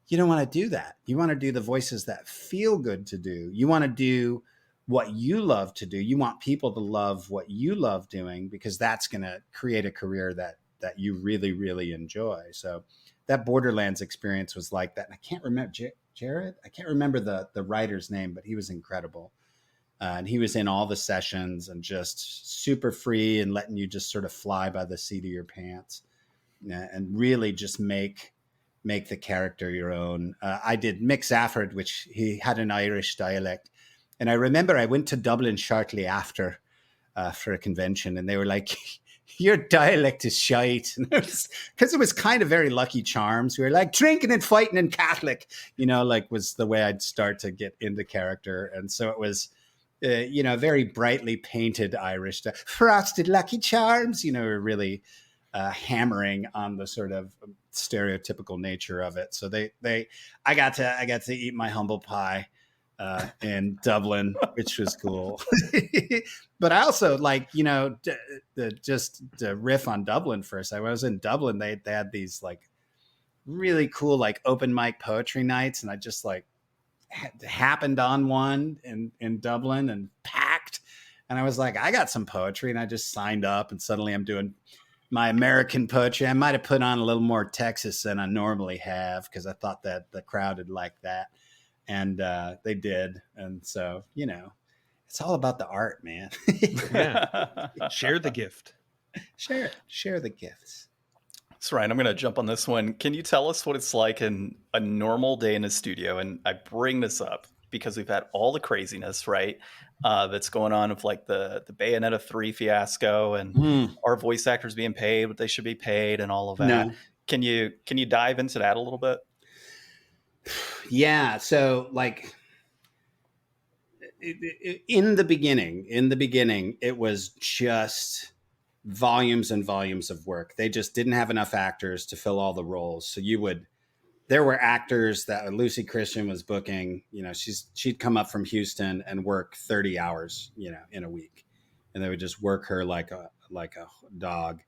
you don't want to do that. You want to do the voices that feel good to do. You want to do what you love to do. You want people to love what you love doing, because that's going to create a career that you really, really enjoy. So that Borderlands experience was like that. And I can't remember Jared. I can't remember the writer's name, but he was incredible. And he was in all the sessions and just super free and letting you just sort of fly by the seat of your pants, and really just make the character your own. I did Mick Zafford, which he had an Irish dialect. And I remember I went to Dublin shortly after for a convention, and they were like, your dialect is shite. Because it was kind of very Lucky Charms. We were like, drinking and fighting and Catholic, like was the way I'd start to get into character. And so it was, very brightly painted Irish, frosted Lucky Charms, we're really hammering on the sort of stereotypical nature of it. So I got to eat my humble pie in Dublin, which was cool. But I also like, just to riff on Dublin first. I was in Dublin. They had these like really cool, like open mic poetry nights. And I just like happened on one in Dublin and packed. And I was like, I got some poetry, and I just signed up, and suddenly I'm doing my American poetry. I might've put on a little more Texas than I normally have, because I thought that the crowd would like that. And they did. And so, it's all about the art, man. Yeah. Share the gift. Share the gifts. That's right. I'm going to jump on this one. Can you tell us what it's like in a normal day in a studio? And I bring this up because we've had all the craziness, right? That's going on with like the Bayonetta 3 fiasco, and our voice actors being paid what they should be paid and all of that. No. Can you dive into that a little bit? Yeah. So like in the beginning, it was just volumes and volumes of work. They just didn't have enough actors to fill all the roles. So there were actors that Lucy Christian was booking, she'd come up from Houston and work 30 hours, in a week, and they would just work her like a dog.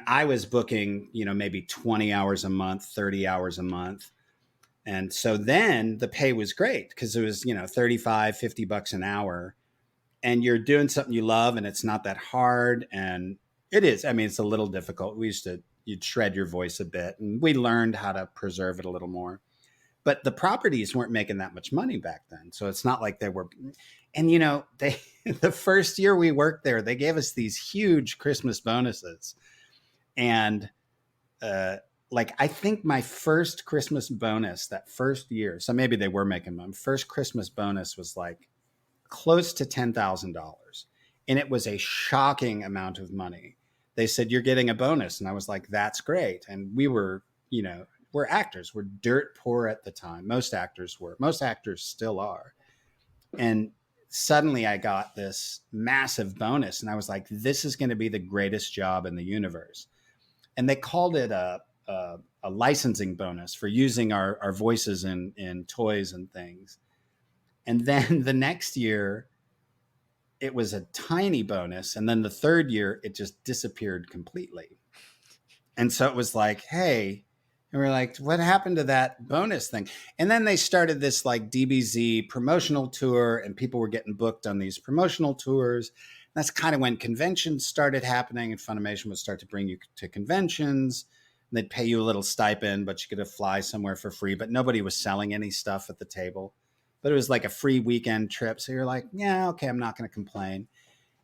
I was booking, maybe 20 hours a month, 30 hours a month. And so then the pay was great, because it was, $35-$50 an hour, and you're doing something you love, and it's not that hard. And it is, it's a little difficult. You'd shred your voice a bit, and we learned how to preserve it a little more, but the properties weren't making that much money back then. So it's not like they were, and the first year we worked there, they gave us these huge Christmas bonuses. And, like, I think my first Christmas bonus that first year, so maybe they were making my first Christmas bonus was like close to $10,000. And it was a shocking amount of money. They said, you're getting a bonus. And I was like, that's great. And we were, we're actors. We're dirt poor at the time. Most actors were. Most actors still are. And suddenly I got this massive bonus. And I was like, this is going to be the greatest job in the universe. And they called it a licensing bonus for using our voices in toys and things. And then the next year, it was a tiny bonus. And then the third year, it just disappeared completely. And so it was like, hey, and we're like, what happened to that bonus thing? And then they started this like DBZ promotional tour, and people were getting booked on these promotional tours. That's kind of when conventions started happening, and Funimation would start to bring you to conventions. They'd pay you a little stipend, but you could fly somewhere for free. But nobody was selling any stuff at the table. But it was like a free weekend trip. So you're like, yeah, okay, I'm not going to complain.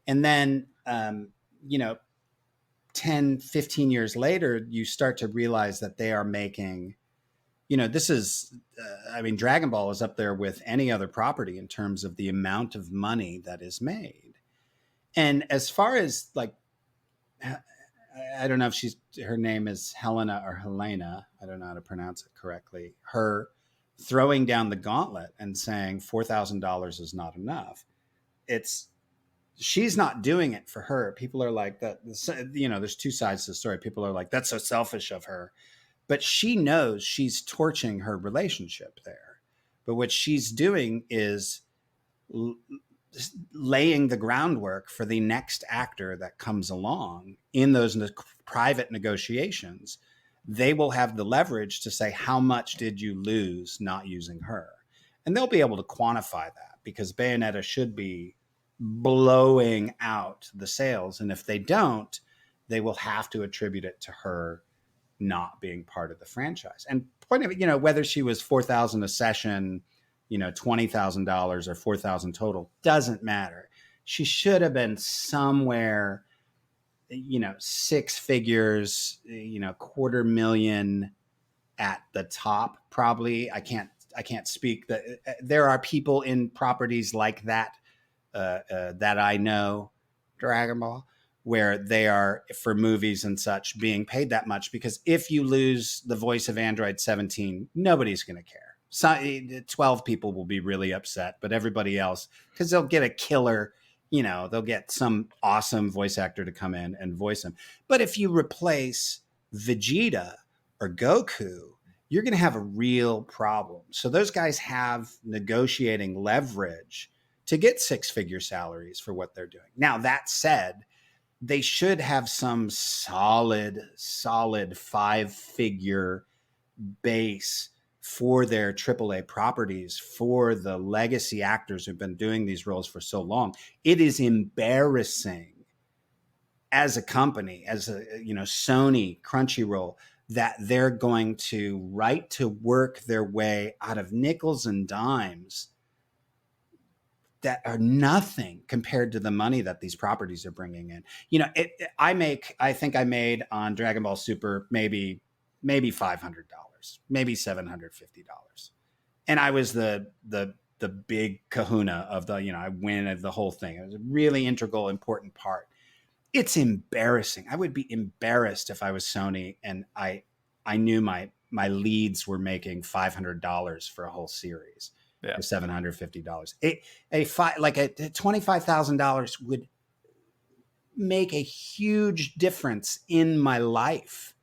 And then, 10, 15 years later, you start to realize that they are making, this is, Dragon Ball is up there with any other property in terms of the amount of money that is made. And as far as like, I don't know if her name is Helena or Hellena. I don't know how to pronounce it correctly. Her throwing down the gauntlet and saying $4,000 is not enough. It's she's not doing it for her. People are like that. You know, there's two sides to the story. People are like, that's so selfish of her. But she knows she's torching her relationship there. But what she's doing is laying the groundwork for the next actor that comes along in those private negotiations. They will have the leverage to say, how much did you lose not using her? And they'll be able to quantify that because Bayonetta should be blowing out the sales. And if they don't, they will have to attribute it to her not being part of the franchise. And point of it, you know, whether she was $4,000 a session, you know, $20,000 or $4,000 total, doesn't matter. She should have been somewhere, you know, six figures, you know, $250,000 at the top, probably. I can't speak that there are people in properties like that, that I know, Dragon Ball, where they are, for movies and such, being paid that much, because if you lose the voice of Android 17, nobody's going to care. So 12 people will be really upset, but everybody else, because they'll get a killer, you know, they'll get some awesome voice actor to come in and voice him. But if you replace Vegeta or Goku, you're going to have a real problem. So those guys have negotiating leverage to get six-figure salaries for what they're doing. Now, that said, they should have some solid five-figure base for their AAA properties, for the legacy actors who've been doing these roles for so long. It is embarrassing as a company, as a, you know, Sony, Crunchyroll, that they're going to right to work their way out of nickels and dimes that are nothing compared to the money that these properties are bringing in. You know, I think I made on Dragon Ball Super maybe $500, maybe $750. And I was the big kahuna of the, you know, I win the whole thing. It was a really integral, important part. It's embarrassing. I would be embarrassed if I was Sony and I knew my leads were making $500 for a whole series. Yeah. Or $750. Like a $25,000 would make a huge difference in my life.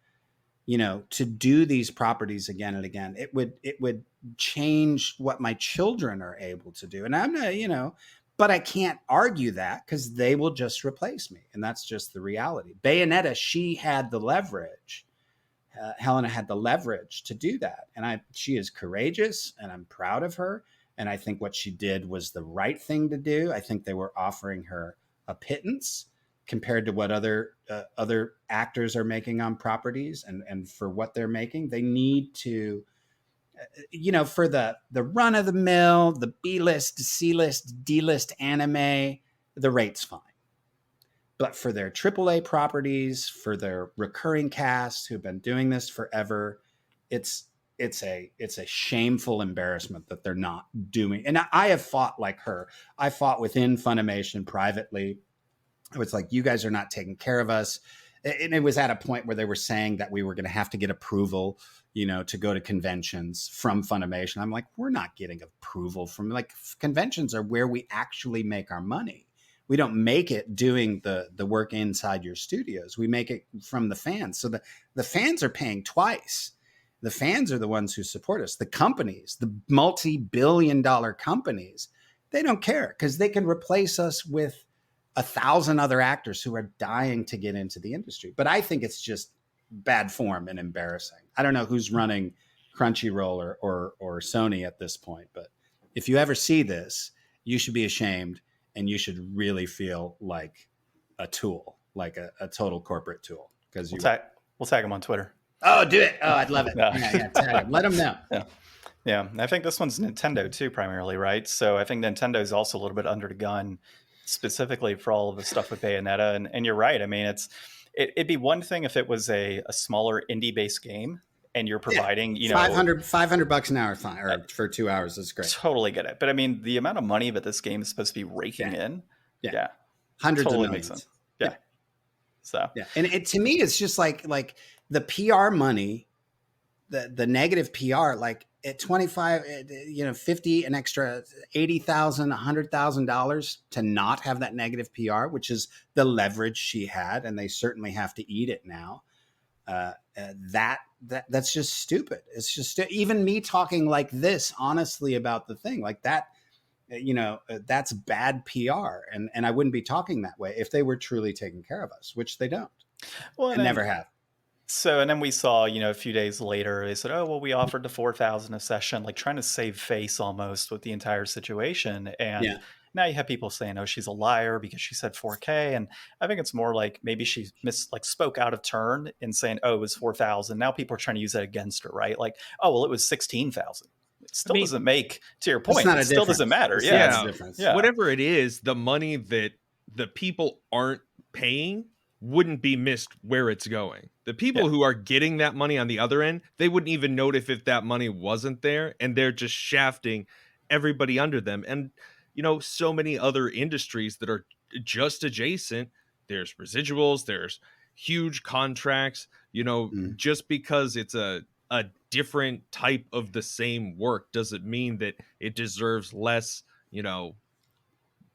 You know, to do these properties again and again, it would change what my children are able to do. And I'm not, you know, but I can't argue that because they will just replace me, and that's just the reality. Bayonetta, she had the leverage. Hellena had the leverage to do that. And she is courageous and I'm proud of her. And I think what she did was the right thing to do. I think they were offering her a pittance compared to what other actors are making on properties, and for what they're making. They need to, you know, for the run of the mill, the B-list, C-list, D-list anime, the rate's fine. But for their AAA properties, for their recurring cast who've been doing this forever, it's a shameful embarrassment that they're not doing. And I have fought like her. I fought within Funimation privately. It was like, you guys are not taking care of us. And it was at a point where they were saying that we were going to have to get approval, you know, to go to conventions from Funimation. I'm like, we're not getting approval from, like, conventions are where we actually make our money. We don't make it doing the work inside your studios. We make it from the fans. So the fans are paying twice. The fans are the ones who support us. The companies, the multi-billion-dollar companies, they don't care because they can replace us with 1,000 other actors who are dying to get into the industry. But I think it's just bad form and embarrassing. I don't know who's running Crunchyroll or Sony at this point, but if you ever see this, you should be ashamed. And you should really feel like a tool, like a total corporate tool. Because we'll tag them on Twitter. Oh, do it! Oh, I'd love it. Yeah, tag them. Let them know. Yeah. I think this one's Nintendo too, primarily, right? So I think Nintendo is also a little bit under the gun, specifically for all of the stuff with Bayonetta. And you're right. I mean, it'd be one thing if it was a smaller indie-based game, and you're providing, you know, $500 an hour, fine, or for 2 hours is great. Totally get it. But I mean, the amount of money that this game is supposed to be raking in, hundreds totally of millions. Makes sense. Yeah. So and to me, it's just like the PR money the negative PR, like at 25, 50, an extra $80,000, $100,000 to not have that negative PR, which is the leverage she had, and they certainly have to eat it now. That's just stupid. It's just even me talking like this honestly about the thing like that. That's bad PR, and I wouldn't be talking that way if they were truly taking care of us, which they don't, Well, and never have. So, and then we saw, a few days later, they said, oh, well, we offered the 4,000 a session, like trying to save face almost with the entire situation. And now you have people saying, oh, she's a liar because she said 4K. And I think it's more like maybe she spoke out of turn in saying, oh, it was 4,000. Now people are trying to use that against her, right? Like, oh, well, it was 16,000. It still doesn't make, to your point, it still doesn't matter. Yeah. Whatever it is, the money that the people aren't paying wouldn't be missed where it's going. The people who are getting that money on the other end, they wouldn't even notice if that money wasn't there, and they're just shafting everybody under them. And, so many other industries that are just adjacent, there's residuals, there's huge contracts, just because it's a different type of the same work doesn't mean that it deserves less,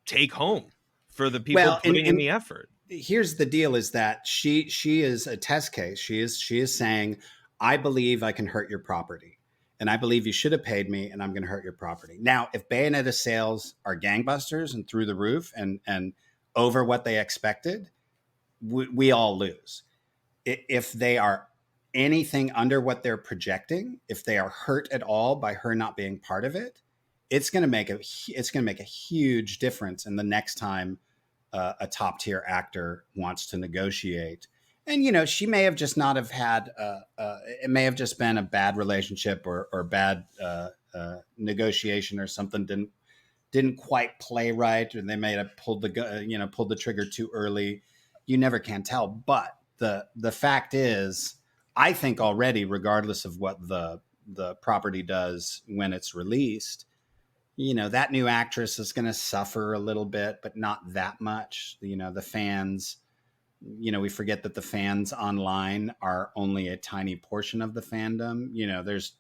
take home for the people putting in the effort. Here's the deal is that she is a test case. She is saying, I believe I can hurt your property, and I believe you should have paid me, and I'm going to hurt your property. Now, if Bayonetta sales are gangbusters and through the roof and over what they expected, we all lose. If they are anything under what they're projecting, if they are hurt at all by her not being part of it, it's going to make a huge difference in the next time a top tier actor wants to negotiate. And, she may have just not have had, it may have just been a bad relationship or bad negotiation or something didn't quite play right. Or they may have pulled the trigger too early. You never can tell. But the fact is, I think already, regardless of what the property does when it's released, that new actress is going to suffer a little bit, but not that much. The fans, we forget that the fans online are only a tiny portion of the fandom.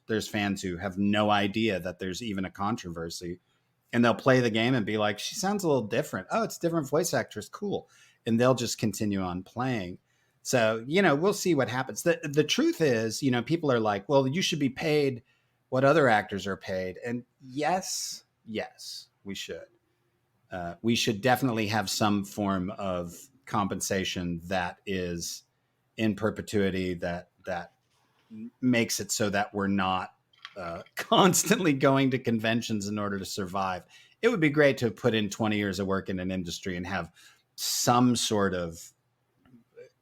There's fans who have no idea that there's even a controversy, and they'll play the game and be like, she sounds a little different. Oh, it's a different voice actress. Cool. And they'll just continue on playing. So, we'll see what happens. The truth is, people are like, well, you should be paid what other actors are paid. And yes, we should. We should definitely have some form of compensation that is in perpetuity, that makes it so that we're not constantly going to conventions in order to survive. It would be great to put in 20 years of work in an industry and have some sort of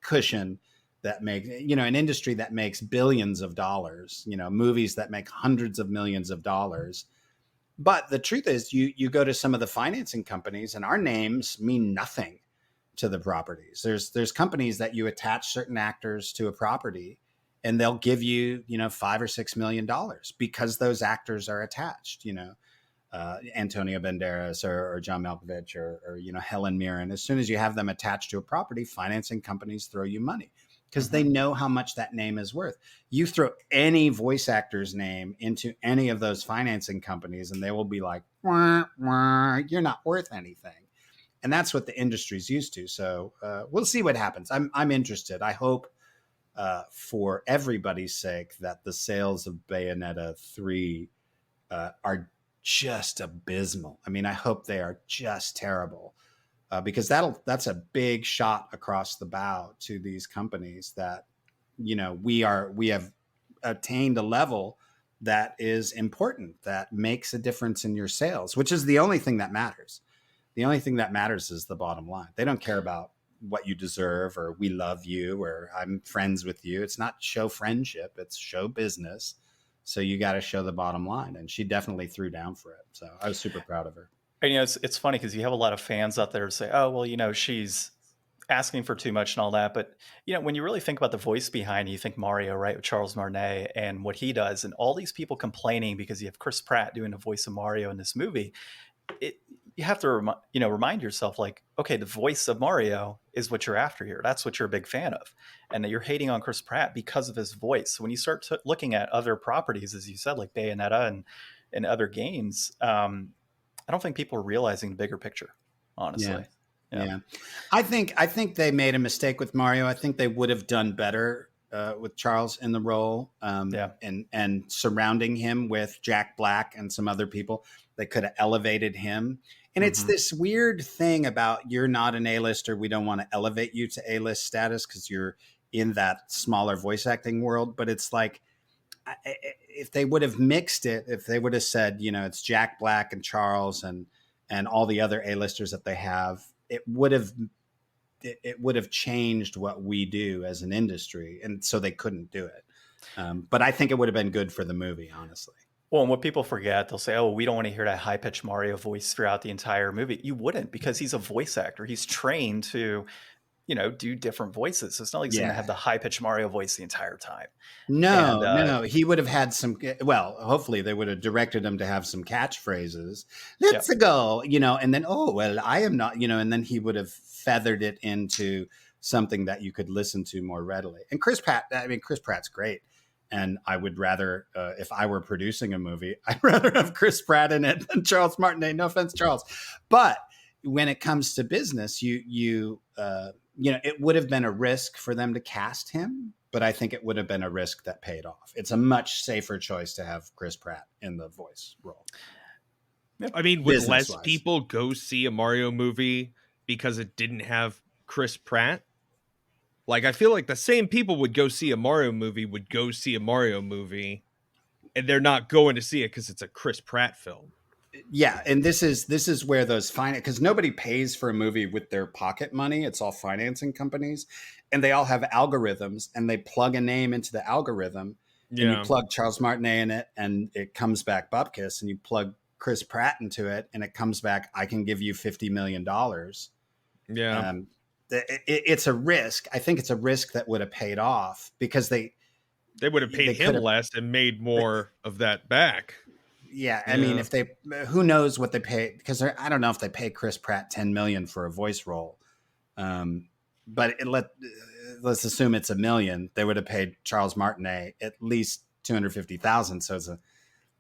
cushion that makes, an industry that makes billions of dollars, movies that make hundreds of millions of dollars. But the truth is, you go to some of the financing companies and our names mean nothing to the properties. There's companies that you attach certain actors to a property and they'll give you, $5 or $6 million because those actors are attached, Antonio Banderas or John Malkovich or Helen Mirren. As soon as you have them attached to a property, financing companies throw you money because they know how much that name is worth. You throw any voice actor's name into any of those financing companies and they will be like, wah, wah, you're not worth anything. And that's what the industry's used to. So we'll see what happens. I'm interested. I hope for everybody's sake that the sales of Bayonetta 3 are just abysmal. I mean, I hope they are just terrible because that's a big shot across the bow to these companies that, we have attained a level that is important, that makes a difference in your sales, which is the only thing that matters. The only thing that matters is the bottom line. They don't care about what you deserve or we love you or I'm friends with you. It's not show friendship, it's show business. So you got to show the bottom line. And she definitely threw down for it. So I was super proud of her. And, it's funny because you have a lot of fans out there who say, oh, well, she's asking for too much and all that. But, when you really think about the voice behind it, you think Mario, right, with Charles Martinet and what he does and all these people complaining because you have Chris Pratt doing the voice of Mario in this movie. you have to remind yourself, like, okay, the voice of Mario is what you're after here. That's what you're a big fan of, and that you're hating on Chris Pratt because of his voice. So when you start looking at other properties, as you said, like Bayonetta and other games, I don't think people are realizing the bigger picture, honestly. Yeah. I think they made a mistake with Mario. I think they would have done better with Charles in the role, and surrounding him with Jack Black and some other people. They could have elevated him. And it's this weird thing about, you're not an A-lister. We don't want to elevate you to A-list status because you're in that smaller voice acting world. But it's like, if they would have mixed it, if they would have said, it's Jack Black and Charles and all the other A-listers that they have, it would have changed what we do as an industry. And so they couldn't do it. But I think it would have been good for the movie, honestly. Well, and what people forget, they'll say, oh, we don't want to hear that high-pitched Mario voice throughout the entire movie. You wouldn't, because he's a voice actor. He's trained to, do different voices. So it's not like he's going to have the high-pitched Mario voice the entire time. No. He would have had some, well, hopefully they would have directed him to have some catchphrases. Let's go, and then, oh, well, I am not, and then he would have feathered it into something that you could listen to more readily. And Chris Pratt's great. And I would rather, if I were producing a movie, I'd rather have Chris Pratt in it than Charles Martinet. No offense, Charles. But when it comes to business, it would have been a risk for them to cast him, but I think it would have been a risk that paid off. It's a much safer choice to have Chris Pratt in the voice role. I mean, would less people go see a Mario movie because it didn't have Chris Pratt? Like, I feel like the same people would go see a Mario movie, and they're not going to see it because it's a Chris Pratt film. Yeah, and this is where those because nobody pays for a movie with their pocket money. It's all financing companies, and they all have algorithms, and they plug a name into the algorithm, and you plug Charles Martinet in it, and it comes back Bupkis, and you plug Chris Pratt into it, and it comes back, I can give you $50 million. Yeah. It's a risk. I think it's a risk that would have paid off because they would have paid him less and made more of that back. Yeah. I mean, if who knows what they pay, because I don't know if they pay Chris Pratt $10 million for a voice role. But let's assume it's $1 million. They would have paid Charles Martinet at least $250,000. So it's a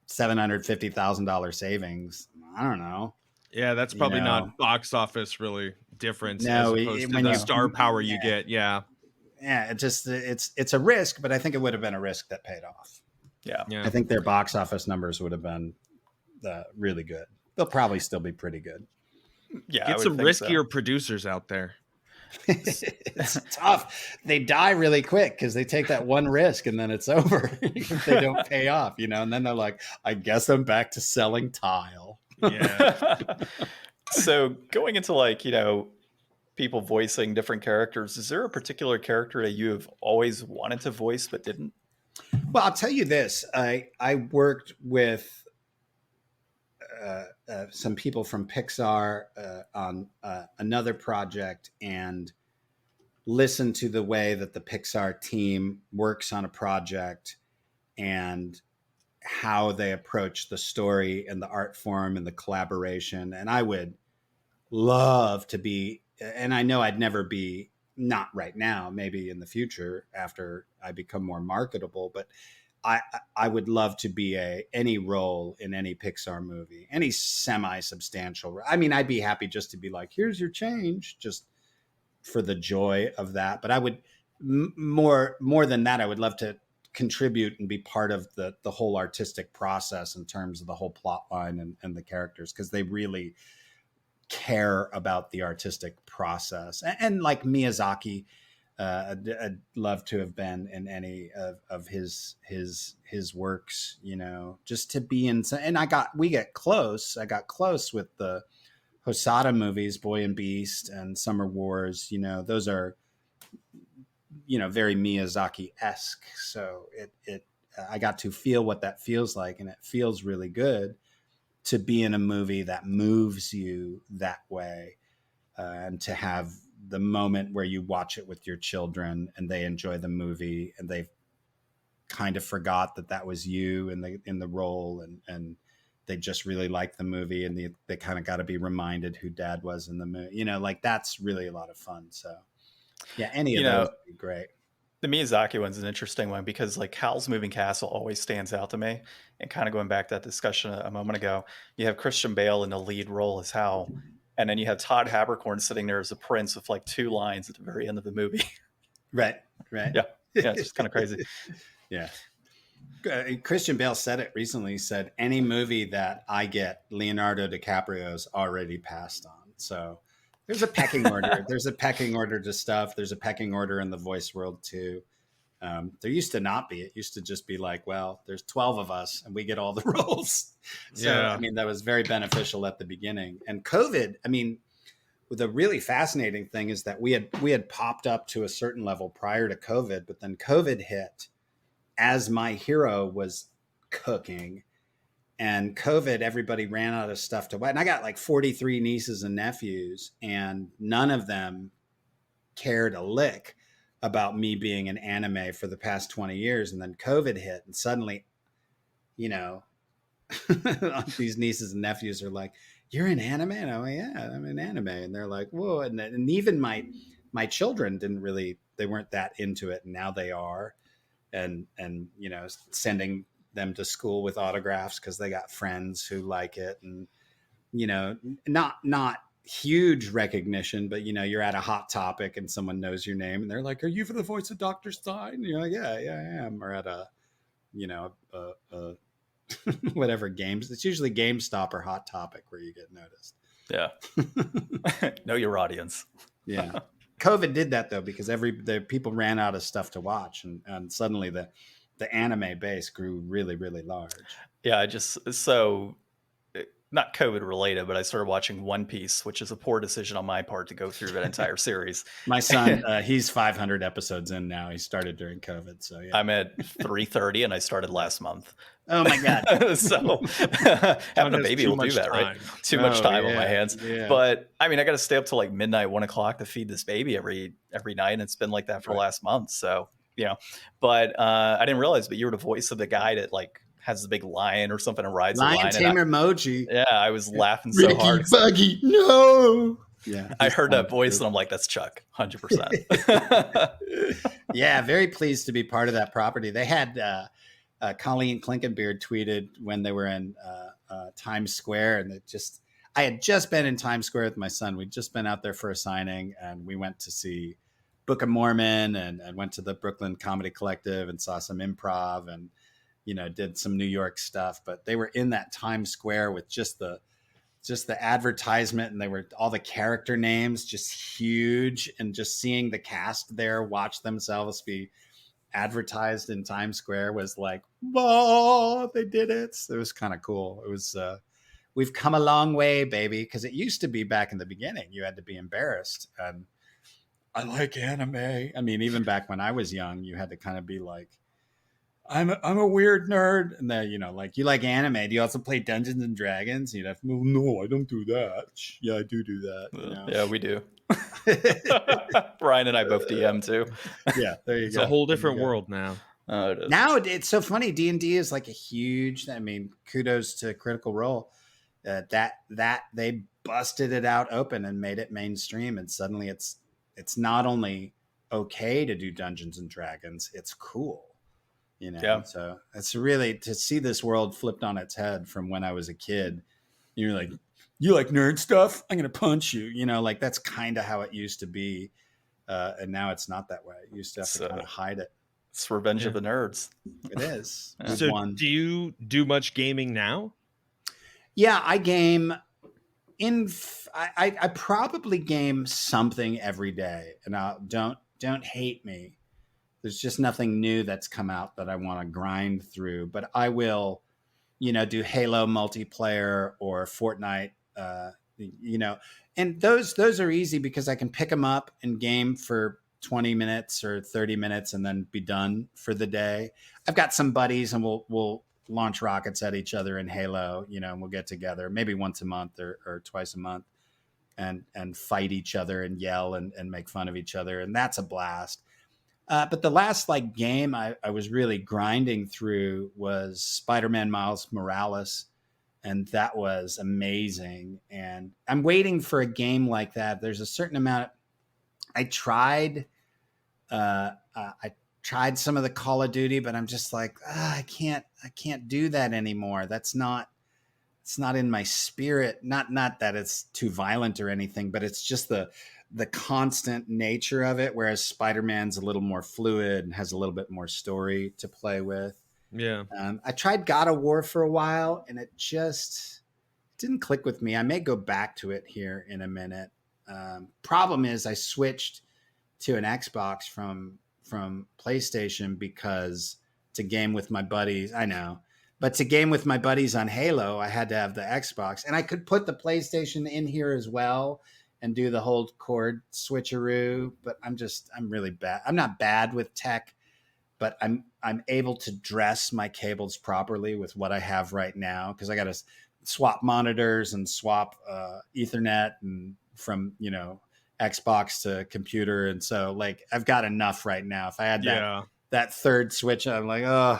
$750,000 savings. I don't know. Yeah, that's probably not box office really difference as opposed to the star power you get. Yeah. Yeah, it's a risk, but I think it would have been a risk that paid off. Yeah. I think their box office numbers would have been really good. They'll probably still be pretty good. Yeah, get some riskier producers out there. It's tough. They die really quick because they take that one risk and then it's over. They don't pay off, and then they're like, I guess I'm back to selling tile. Yeah. So going into people voicing different characters, is there a particular character that you have always wanted to voice but didn't? Well, I'll tell you this. I worked with some people from Pixar on another project and listened to the way that the Pixar team works on a project and how they approach the story and the art form and the collaboration. And I would love to be, and I know I'd never be, not right now, maybe in the future after I become more marketable, but I would love to be any role in any Pixar movie, any semi-substantial. I mean, I'd be happy just to be like, here's your change, just for the joy of that. But I would more than that, I would love to contribute and be part of the whole artistic process in terms of the whole plot line and the characters, because they really care about the artistic process. And like Miyazaki, I'd love to have been in any of his works, just to be in. And I got close with the Hosada movies, Boy and Beast and Summer Wars. Those are, very Miyazaki-esque. So I got to feel what that feels like, and it feels really good to be in a movie that moves you that way, and to have the moment where you watch it with your children and they enjoy the movie and they've kind of forgot that was you in the role, and they just really like the movie, and they kind of got to be reminded who Dad was in the movie. You know, like that's really a lot of fun. So yeah, any of those would be great. The Miyazaki one's an interesting one because like Howl's Moving Castle always stands out to me. And kind of going back to that discussion a moment ago, you have Christian Bale in the lead role as Howl, and then you have Todd Haberkorn sitting there as a prince with like 2 lines at the very end of the movie. Right. Yeah, it's just kind of crazy. Yeah. Christian Bale said it recently. He said, any movie that I get Leonardo DiCaprio's already passed on. So there's a pecking order. There's a pecking order to stuff. There's a pecking order in the voice world too. There used to not be. It used to just be like, well, there's 12 of us and we get all the roles. So, yeah. I mean, that was very beneficial at the beginning. And COVID, I mean, the really fascinating thing is that we had popped up to a certain level prior to COVID, but then COVID hit as My Hero was cooking. And COVID, everybody ran out of stuff to watch. And I got like 43 nieces and nephews, and none of them cared a lick about me being an anime for the past 20 years. And then COVID hit, and suddenly, you know, these nieces and nephews are like, you're in anime? And I'm like, yeah, I'm in anime. And they're like, whoa. And even my children they weren't that into it. And now they are. And, you know, sending them to school with autographs because they got friends who like it. And, you know, not huge recognition, but, you know, you're at a Hot Topic and someone knows your name and they're like, are you for the voice of Dr. Stein? And you're like, yeah, I am. Or at a, you know, whatever games. It's usually GameStop or Hot Topic where you get noticed. Yeah. Know your audience. Yeah. COVID did that though, because the people ran out of stuff to watch, and suddenly the anime base grew really, really large. Yeah, not COVID related, but I started watching One Piece, which is a poor decision on my part to go through that entire series. My son, he's 500 episodes in now. He started during COVID, so yeah. I'm at 330, and I started last month. Oh my god! So having a baby will do that, right? Too much time on my hands. Yeah. But I mean, I got to stay up till like midnight, 1 o'clock to feed this baby every night, and it's been like that for the last month. So you know, but I didn't realize, but you were the voice of the guy that like has the big lion or something and rides lion tamer emoji. Yeah, I was laughing so Ricky hard. Buggy, no. Yeah, I heard that voice and I'm like, that's Chuck, 100%. Yeah, very pleased to be part of that property. They had Colleen Klinkenbeard tweeted when they were in Times Square, and I had just been in Times Square with my son. We'd just been out there for a signing, and we went to see Book of Mormon and went to the Brooklyn Comedy Collective and saw some improv and, you know, did some New York stuff. But they were in that Times Square with just the advertisement, and they were all the character names just huge, and just seeing the cast there watch themselves be advertised in Times Square was like, oh, they did it. It was kind of cool. It was we've come a long way, baby, because it used to be back in the beginning you had to be embarrassed, and I like anime. I mean, even back when I was young, you had to kind of be like, I'm a weird nerd. And then, you know, like, you like anime. Do you also play Dungeons and Dragons? And you'd have, well, no, I don't do that. Yeah, I do that. You know? Yeah, we do. Ryan and I both DM too. Yeah, there you it's go. It's a whole different world now. It is. Now it's so funny. D&D is like a huge, I mean, kudos to Critical Role. That they busted it out open and made it mainstream. And suddenly it's not only okay to do Dungeons and Dragons, it's cool. You know, yeah. So it's really to see this world flipped on its head from when I was a kid. You're like, you like nerd stuff? I'm going to punch you. You know, like that's kind of how it used to be. And now it's not that way. You used to have to kind of hide it. It's Revenge of the Nerds. It is. Yeah. So do you do much gaming now? Yeah, I game I probably game something every day, and don't hate me. There's just nothing new that's come out that I want to grind through, but I will, you know, do Halo multiplayer or Fortnite, you know, and those are easy because I can pick them up and game for 20 minutes or 30 minutes and then be done for the day. I've got some buddies and we'll launch rockets at each other in Halo, you know, and we'll get together maybe once a month or twice a month and fight each other and yell and make fun of each other. And that's a blast. But the last like game I was really grinding through was Spider-Man Miles Morales. and that was amazing. And I'm waiting for a game like that. There's a certain amount. I tried some of the Call of Duty, but I'm just like, I can't do that anymore. It's not in my spirit. Not that it's too violent or anything, but it's just the constant nature of it. Whereas Spider-Man's a little more fluid and has a little bit more story to play with. Yeah. I tried God of War for a while, and it just didn't click with me. I may go back to it here in a minute. Problem is, I switched to an Xbox from PlayStation because to game with my buddies, I know, but to game with my buddies on Halo, I had to have the Xbox, and I could put the PlayStation in here as well and do the whole cord switcheroo. But I'm really bad. I'm not bad with tech, but I'm able to dress my cables properly with what I have right now, because I got to swap monitors and swap Ethernet and from Xbox to computer, and so like I've got enough right now. If I had that third switch, I'm like, oh,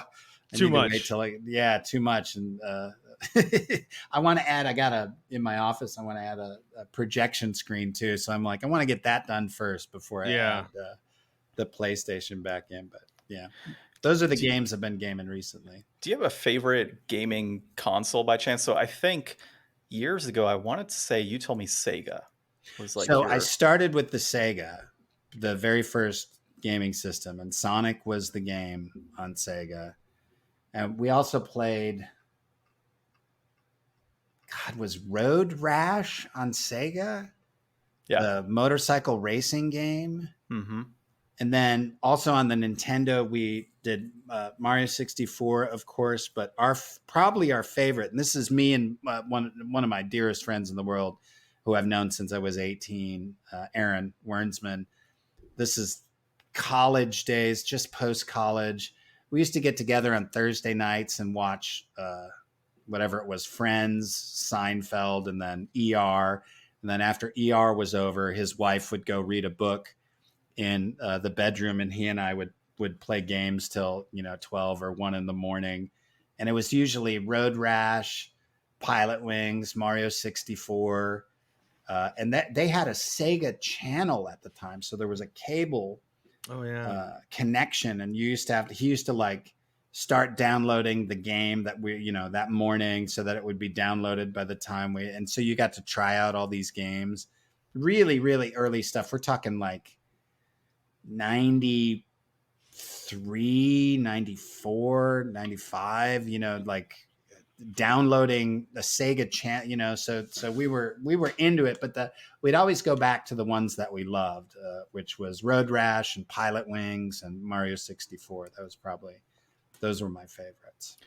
too much. Too much. And I want to add. In my office, I want to add a projection screen too. So I'm like, I want to get that done first before I add the PlayStation back in. But yeah, those are the games I've been gaming recently. Do you have a favorite gaming console by chance? So I think years ago, I wanted to say you told me Sega. I started with the Sega, the very first gaming system, and Sonic was the game on Sega. And we also played, was Road Rash on Sega? Yeah. The motorcycle racing game. Mm-hmm. And then also on the Nintendo, we did Mario 64, of course, but probably our favorite, and this is me and one of my dearest friends in the world, who I've known since I was 18, Aaron Wernsman. This is college days, just post-college. We used to get together on Thursday nights and watch whatever it was, Friends, Seinfeld, and then ER. And then after ER was over, his wife would go read a book in the bedroom, and he and I would play games till 12 or 1 in the morning. And it was usually Road Rash, Pilot Wings, Mario 64. And that they had a Sega channel at the time, so there was a cable connection, and he used to like start downloading the game that that morning, so that it would be downloaded by the time and so you got to try out all these games. Really, really early stuff. We're talking like 93, 94, 95. Like downloading the Sega channel, so we were into it, but we'd always go back to the ones that we loved, which was Road Rash and Pilot Wings and Mario 64. Those were my favorites.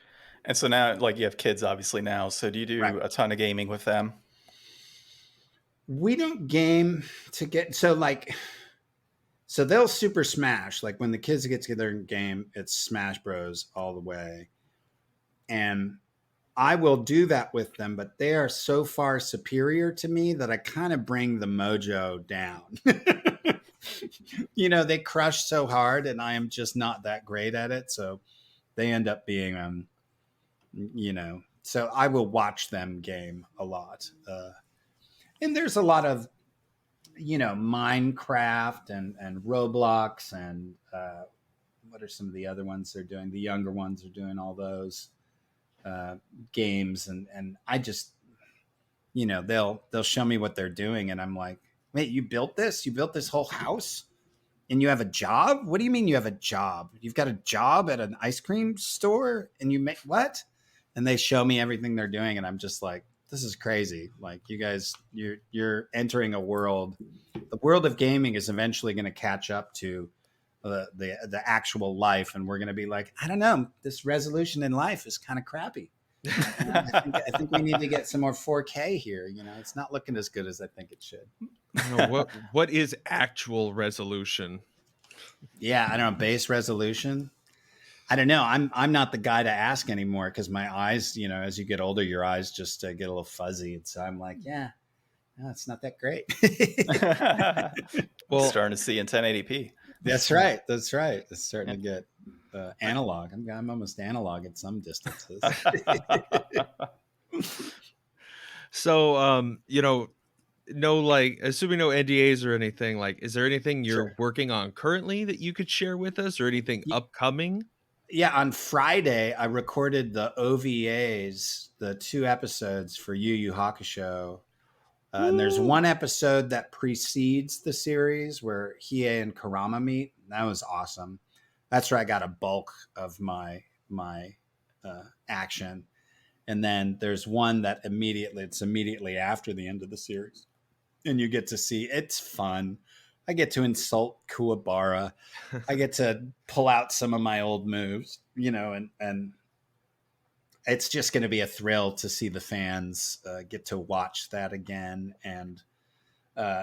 And so now, like, you have kids obviously now, so do you do a ton of gaming with them? We don't game so they'll Super Smash. Like when the kids get together and game, it's Smash Bros all the way, and I will do that with them, but they are so far superior to me that I kind of bring the mojo down. They crush so hard, and I am just not that great at it. So they end up being, so I will watch them game a lot. And there's a lot of, Minecraft and Roblox and what are some of the other ones they're doing? The younger ones are doing all those games, and I just they'll show me what they're doing, and I'm like, wait, you built this whole house and you have a job? What do you mean you have a job? You've got a job at an ice cream store and you make what? And they show me everything they're doing, and I'm just like, this is crazy. Like, you guys, you're entering a world. The world of gaming is eventually going to catch up to the actual life, and we're going to be like, I don't know, this resolution in life is kind of crappy. I think we need to get some more 4K here. It's not looking as good as I think it should. What is actual resolution? Yeah, I don't know, base resolution. I don't know. I'm not the guy to ask anymore, because my eyes, as you get older, your eyes just get a little fuzzy, and so I'm like, no, it's not that great. Well, starting to see in 1080p. That's right. It's starting to get analog. I'm almost analog at some distances. So, no, like, assuming no NDAs or anything, like, is there anything you're Sure. working on currently that you could share with us, or anything upcoming? Yeah, on Friday, I recorded the OVAs, the 2 episodes for YuYu Hakusho. And there's one episode that precedes the series where Hiei and Kurama meet. That was awesome. That's where I got a bulk of my action. And then there's one that it's immediately after the end of the series. And you get to see, it's fun. I get to insult Kuwabara. I get to pull out some of my old moves, and it's just going to be a thrill to see the fans get to watch that again and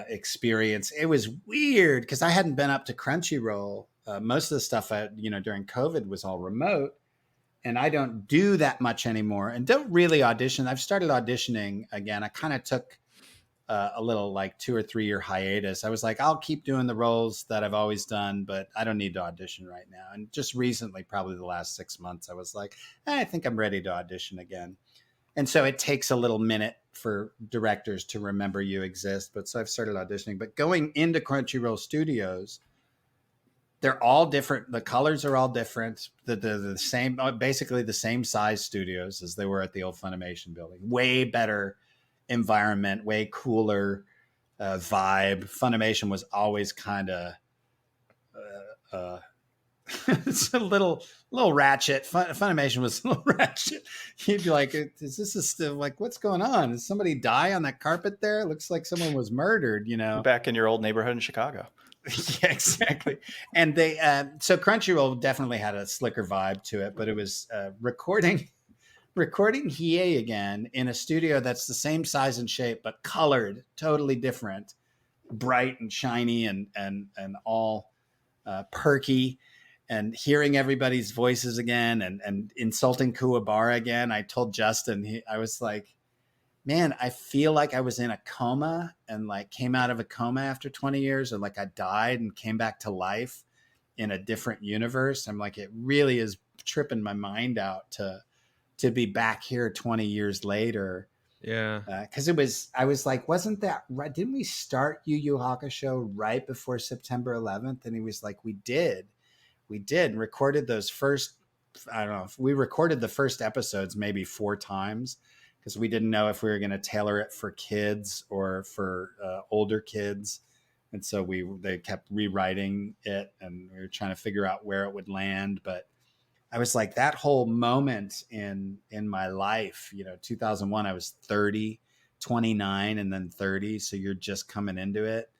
experience. It was weird because I hadn't been up to Crunchyroll. Most of the stuff during COVID was all remote, and I don't do that much anymore and don't really audition. I've started auditioning again. I kind of took a little like 2 or 3 year hiatus. I was like, I'll keep doing the roles that I've always done, but I don't need to audition right now. And just recently, probably the last 6 months, I was like, I think I'm ready to audition again. And so it takes a little minute for directors to remember you exist. But so I've started auditioning. But going into Crunchyroll Studios, they're all different. The colors are all different. The same, basically the same size studios as they were at the old Funimation building. Way better environment, way cooler vibe. Funimation was always kind of it's a little ratchet. Funimation was a little ratchet. You'd be like, is this still like, what's going on? Did somebody die on that carpet there? It looks like someone was murdered, Back in your old neighborhood in Chicago. Yeah, exactly. And they so Crunchyroll definitely had a slicker vibe to it, but it was recording Hiei again in a studio that's the same size and shape but colored totally different, bright and shiny and all perky, and hearing everybody's voices again and insulting Kuwabara again. I told Justin, I was like, man, I feel like I was in a coma and like came out of a coma after 20 years, or like I died and came back to life in a different universe. I'm like, it really is tripping my mind out to be back here 20 years later. Yeah. Because I was like, wasn't that right? Didn't we start Yu Yu Hakusho right before September 11th? And he was like, we did and recorded those first, I don't know, we recorded the first episodes maybe 4 times because we didn't know if we were going to tailor it for kids or for older kids. And so they kept rewriting it and we were trying to figure out where it would land. But I was like, that whole moment in my life, 2001, I was 30, 29, and then 30. So you're just coming into it.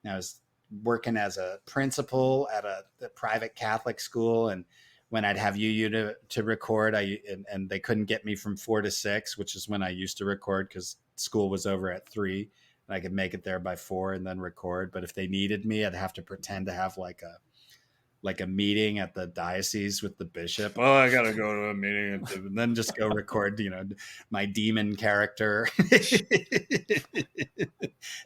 And I was working as a principal at a private Catholic school. And when I'd have YuYu to record, and they couldn't get me from 4 to 6, which is when I used to record because school was over at 3 and I could make it there by 4 and then record. But if they needed me, I'd have to pretend to have like a meeting at the diocese with the bishop. Oh, I got to go to a meeting and then just go record, my demon character.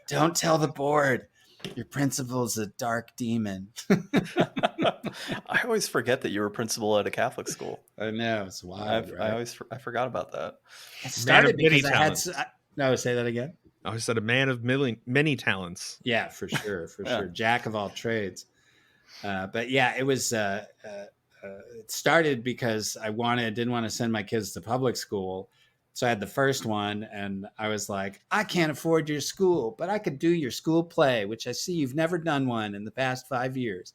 Don't tell the board. Your principal is a dark demon. I always forget that you were principal at a Catholic school. I know, it's wild. I forgot about that. It started because I had. No, say that again. I said a man of many talents. Yeah, for sure, sure. Jack of all trades. But yeah, it was. It started because I didn't want to send my kids to public school. So I had the first one and I was like, I can't afford your school, but I could do your school play, which I see you've never done one in the past 5 years.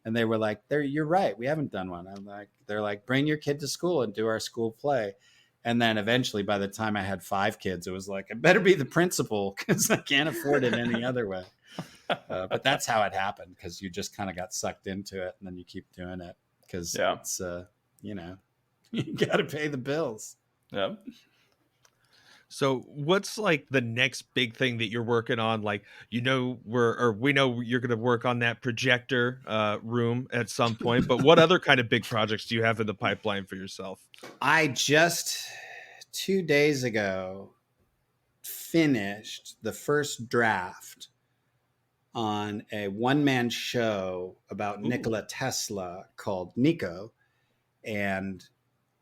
And they were like, you're right. We haven't done one. They're like, bring your kid to school and do our school play. And then eventually by the time I had 5 kids, it was like, I better be the principal because I can't afford it any other way. But that's how it happened because you just kind of got sucked into it and then you keep doing it because it's, you got to pay the bills. Yeah. So what's like the next big thing that you're working on? Like, we know you're going to work on that projector room at some point, but what other kind of big projects do you have in the pipeline for yourself? I just 2 days ago finished the first draft on a one-man show about Nikola Tesla called Nico. And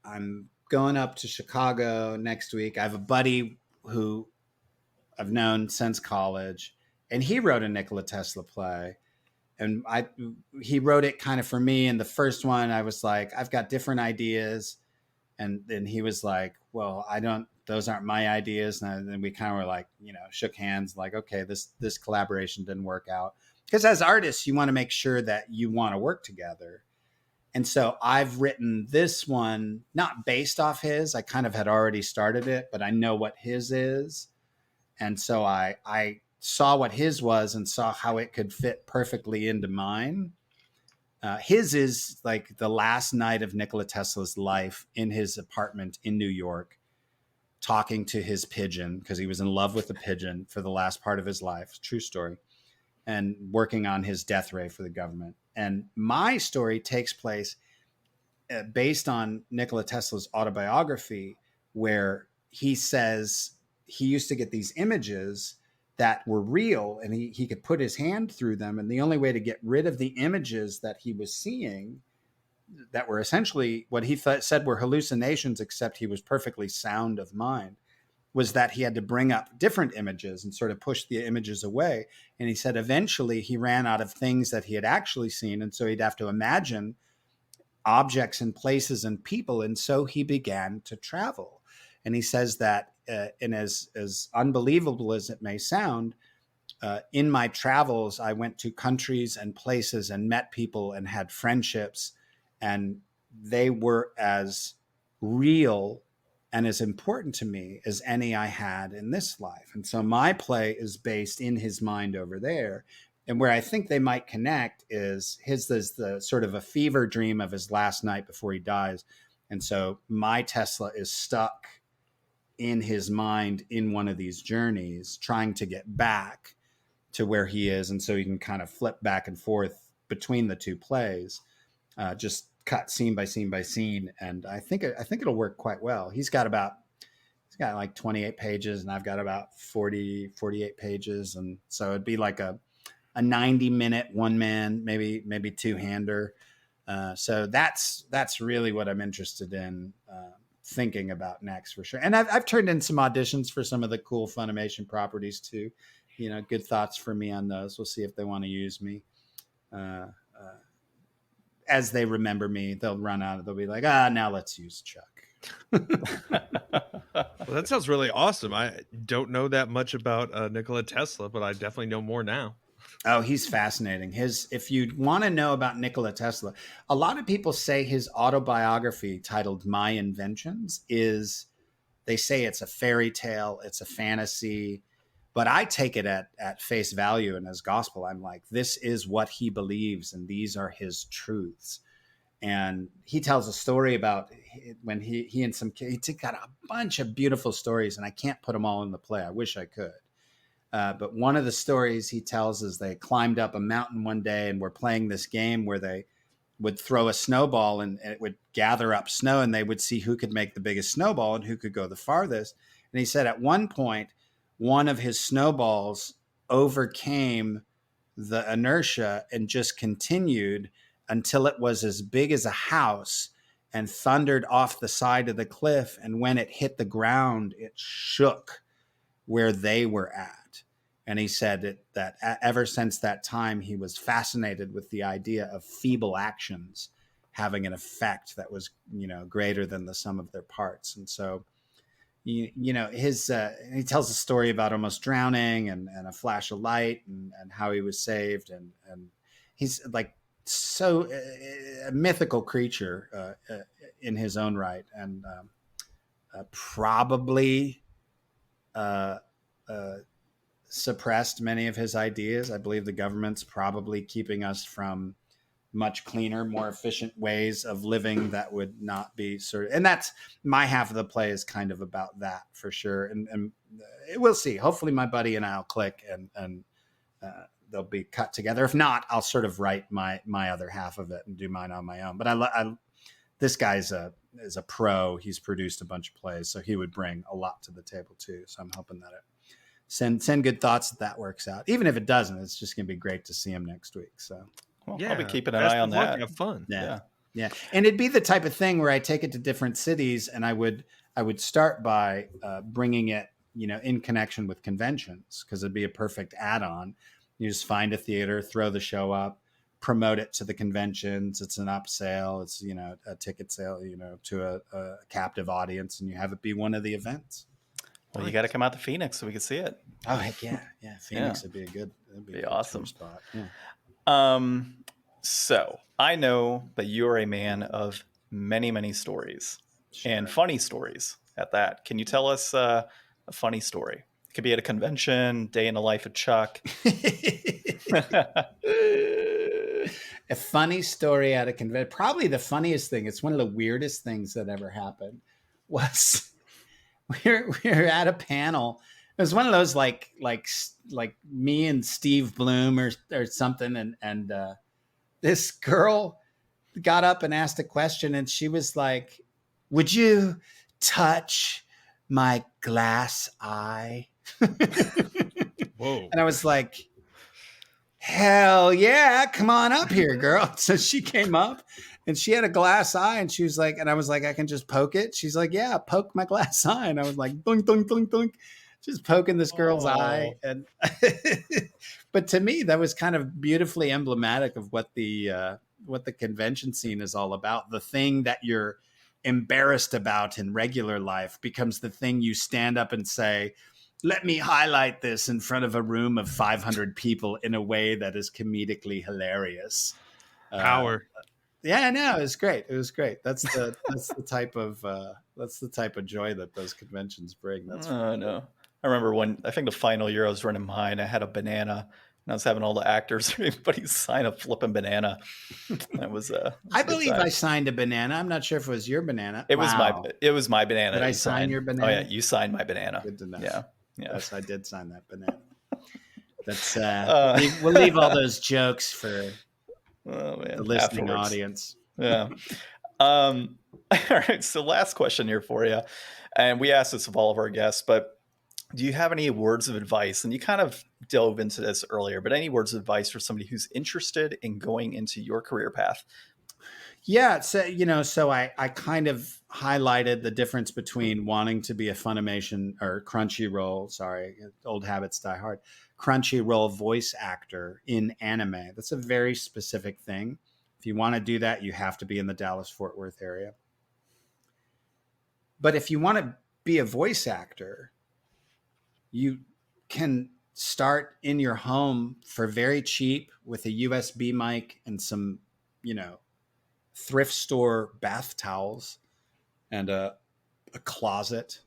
I'm going up to Chicago next week. I have a buddy who I've known since college, and he wrote a Nikola Tesla play. And he wrote it kind of for me. And the first one, I was like, I've got different ideas. And then he was like, well, those aren't my ideas. And then we kind of were like, shook hands, like, okay, this collaboration didn't work out. Because as artists, you want to make sure that you want to work together. And so I've written this one, not based off his. I kind of had already started it, but I know what his is. And so I saw what his was and saw how it could fit perfectly into mine. His is like the last night of Nikola Tesla's life in his apartment in New York, talking to his pigeon, because he was in love with the pigeon for the last part of his life. True story. And working on his death ray for the government. And my story takes place based on Nikola Tesla's autobiography, where he says he used to get these images that were real, and he could put his hand through them. And the only way to get rid of the images that he was seeing, that were essentially what he said were hallucinations, except he was perfectly sound of mind, was that he had to bring up different images and sort of push the images away. And he said eventually he ran out of things that he had actually seen. And so he'd have to imagine objects and places and people. And so he began to travel. And he says that, and as unbelievable as it may sound, in my travels, I went to countries and places and met people and had friendships, and they were as real and as important to me as any I had in this life. And so my play is based in his mind over there. And where I think they might connect is his is the sort of a fever dream of his last night before he dies. And so my Tesla is stuck in his mind in one of these journeys, trying to get back to where he is. And so he can kind of flip back and forth between the two plays, just cut scene by scene by scene. And I think it'll work quite well. He's got like 28 pages and I've got about 48 pages. And so it'd be like a 90-minute one man, maybe two-hander. So that's really what I'm interested in thinking about next for sure. And I've turned in some auditions for some of the cool Funimation properties too. Good thoughts for me on those. We'll see if they want to use me. As they remember me, they'll be like, now let's use Chuck. Well, that sounds really awesome. I don't know that much about Nikola Tesla, but I definitely know more now. Oh, he's fascinating. If you want to know about Nikola Tesla, a lot of people say his autobiography titled My Inventions they say it's a fairy tale, it's a fantasy, but I take it at face value and as gospel. I'm like, this is what he believes and these are his truths. And he tells a story about when he got a bunch of beautiful stories, and I can't put them all in the play. I wish I could. But one of the stories he tells is they climbed up a mountain one day and were playing this game where they would throw a snowball and it would gather up snow, and they would see who could make the biggest snowball and who could go the farthest. And he said at one point, one of his snowballs overcame the inertia and just continued until it was as big as a house and thundered off the side of the cliff. And when it hit the ground, it shook where they were at. And he said that ever since that time, he was fascinated with the idea of feeble actions having an effect that was, greater than the sum of their parts. And so, he tells a story about almost drowning and a flash of light and how he was saved. And he's like so a mythical creature in his own right, and probably suppressed many of his ideas. I believe the government's probably keeping us from much cleaner, more efficient ways of living that would not be and that's my half of the play is kind of about that for sure. And we'll see. Hopefully my buddy and I'll click and they'll be cut together. If not, I'll sort of write my other half of it and do mine on my own. But this guy's is a pro. He's produced a bunch of plays, so he would bring a lot to the table too. So I'm hoping that send good thoughts that works out. Even if it doesn't, it's just going to be great to see him next week. So I'll be keeping an eye on that. Have fun. Yeah. Yeah. And it'd be the type of thing where I take it to different cities, and I would start by bringing it, in connection with conventions, because it'd be a perfect add-on. You just find a theater, throw the show up, promote it to the conventions. It's an upsale. It's, a ticket sale, to a captive audience, and you have it be one of the events. Well, you got to come out to Phoenix so we can see it. Oh, heck yeah. Yeah. Phoenix would be a good, awesome spot. Yeah. So I know that you're a man of many, many stories and funny stories at that. Can you tell us a funny story? It could be at a convention, day in the life of Chuck. A funny story at a convention. Probably the funniest thing. It's one of the weirdest things that ever happened. Was we were at a panel. It was one of those like me and Steve Bloom or something, and this girl got up and asked a question, and she was like, "Would you touch my glass eye?" Whoa. And I was like, "Hell yeah, come on up here, girl." So she came up, and she had a glass eye, and she was like, and I was like, "I can just poke it?" She's like, "Yeah, poke my glass eye." And I was like, "Dunk, dunk, dunk, dunk," just poking this girl's eye. And but to me, that was kind of beautifully emblematic of what the convention scene is all about. The thing that you're embarrassed about in regular life becomes the thing you stand up and say, "Let me highlight this in front of a room of 500 people in a way that is comedically hilarious." Power. Yeah, no, it was great. It was great. That's the type of joy that those conventions bring. No. I remember when I think the final year I was running mine, I had a banana, and I was having all the actors, everybody sign a flipping banana. That was I believe I signed a banana. I'm not sure if it was your banana. It was my banana. Did I sign your banana? Oh yeah, you signed my banana. Good to know. Yeah. Yes, I did sign that banana. That's we'll leave all those jokes for the listening audience. Yeah. All right. So last question here for you. And we ask this of all of our guests, but do you have any words of advice? And you kind of dove into this earlier, but any words of advice for somebody who's interested in going into your career path? Yeah. So I kind of highlighted the difference between wanting to be a Funimation or Crunchyroll, sorry, old habits die hard, Crunchyroll voice actor in anime. That's a very specific thing. If you want to do that, you have to be in the Dallas-Fort Worth area. But if you want to be a voice actor, you can start in your home for very cheap with a USB mic and some, thrift store bath towels and a closet.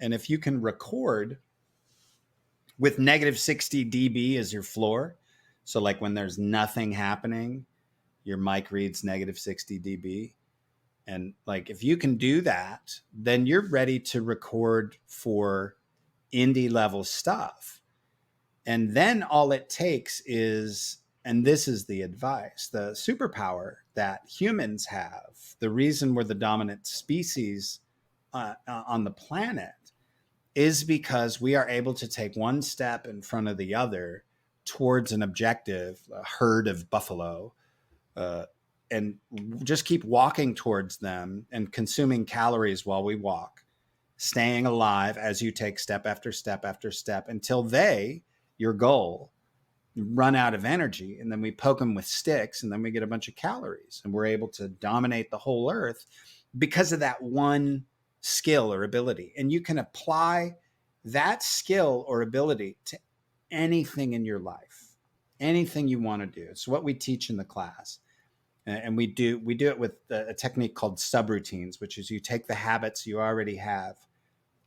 And if you can record with negative 60 dB as your floor, so like when there's nothing happening, your mic reads negative 60 dB. And like, if you can do that, then you're ready to record for indie level stuff. And then all it takes is, and this is the advice, the superpower that humans have, the reason we're the dominant species on the planet is because we are able to take one step in front of the other towards an objective, a herd of buffalo, and just keep walking towards them and consuming calories while we walk, staying alive as you take step after step after step until they, your goal, run out of energy. And then we poke them with sticks and then we get a bunch of calories and we're able to dominate the whole earth because of that one skill or ability. And you can apply that skill or ability to anything in your life, anything you want to do. It's what we teach in the class. And we do it with a technique called subroutines, which is you take the habits you already have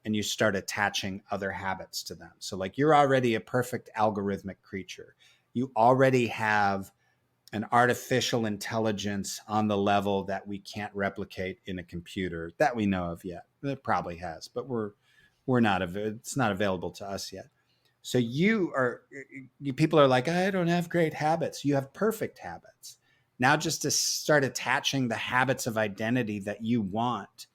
and you start attaching other habits to them. So like you're already a perfect algorithmic creature. You already have an artificial intelligence on the level that we can't replicate in a computer that we know of yet. It probably has, but it's not available to us yet. So you people are like, I don't have great habits. You have perfect habits. Now just to start attaching the habits of identity that you want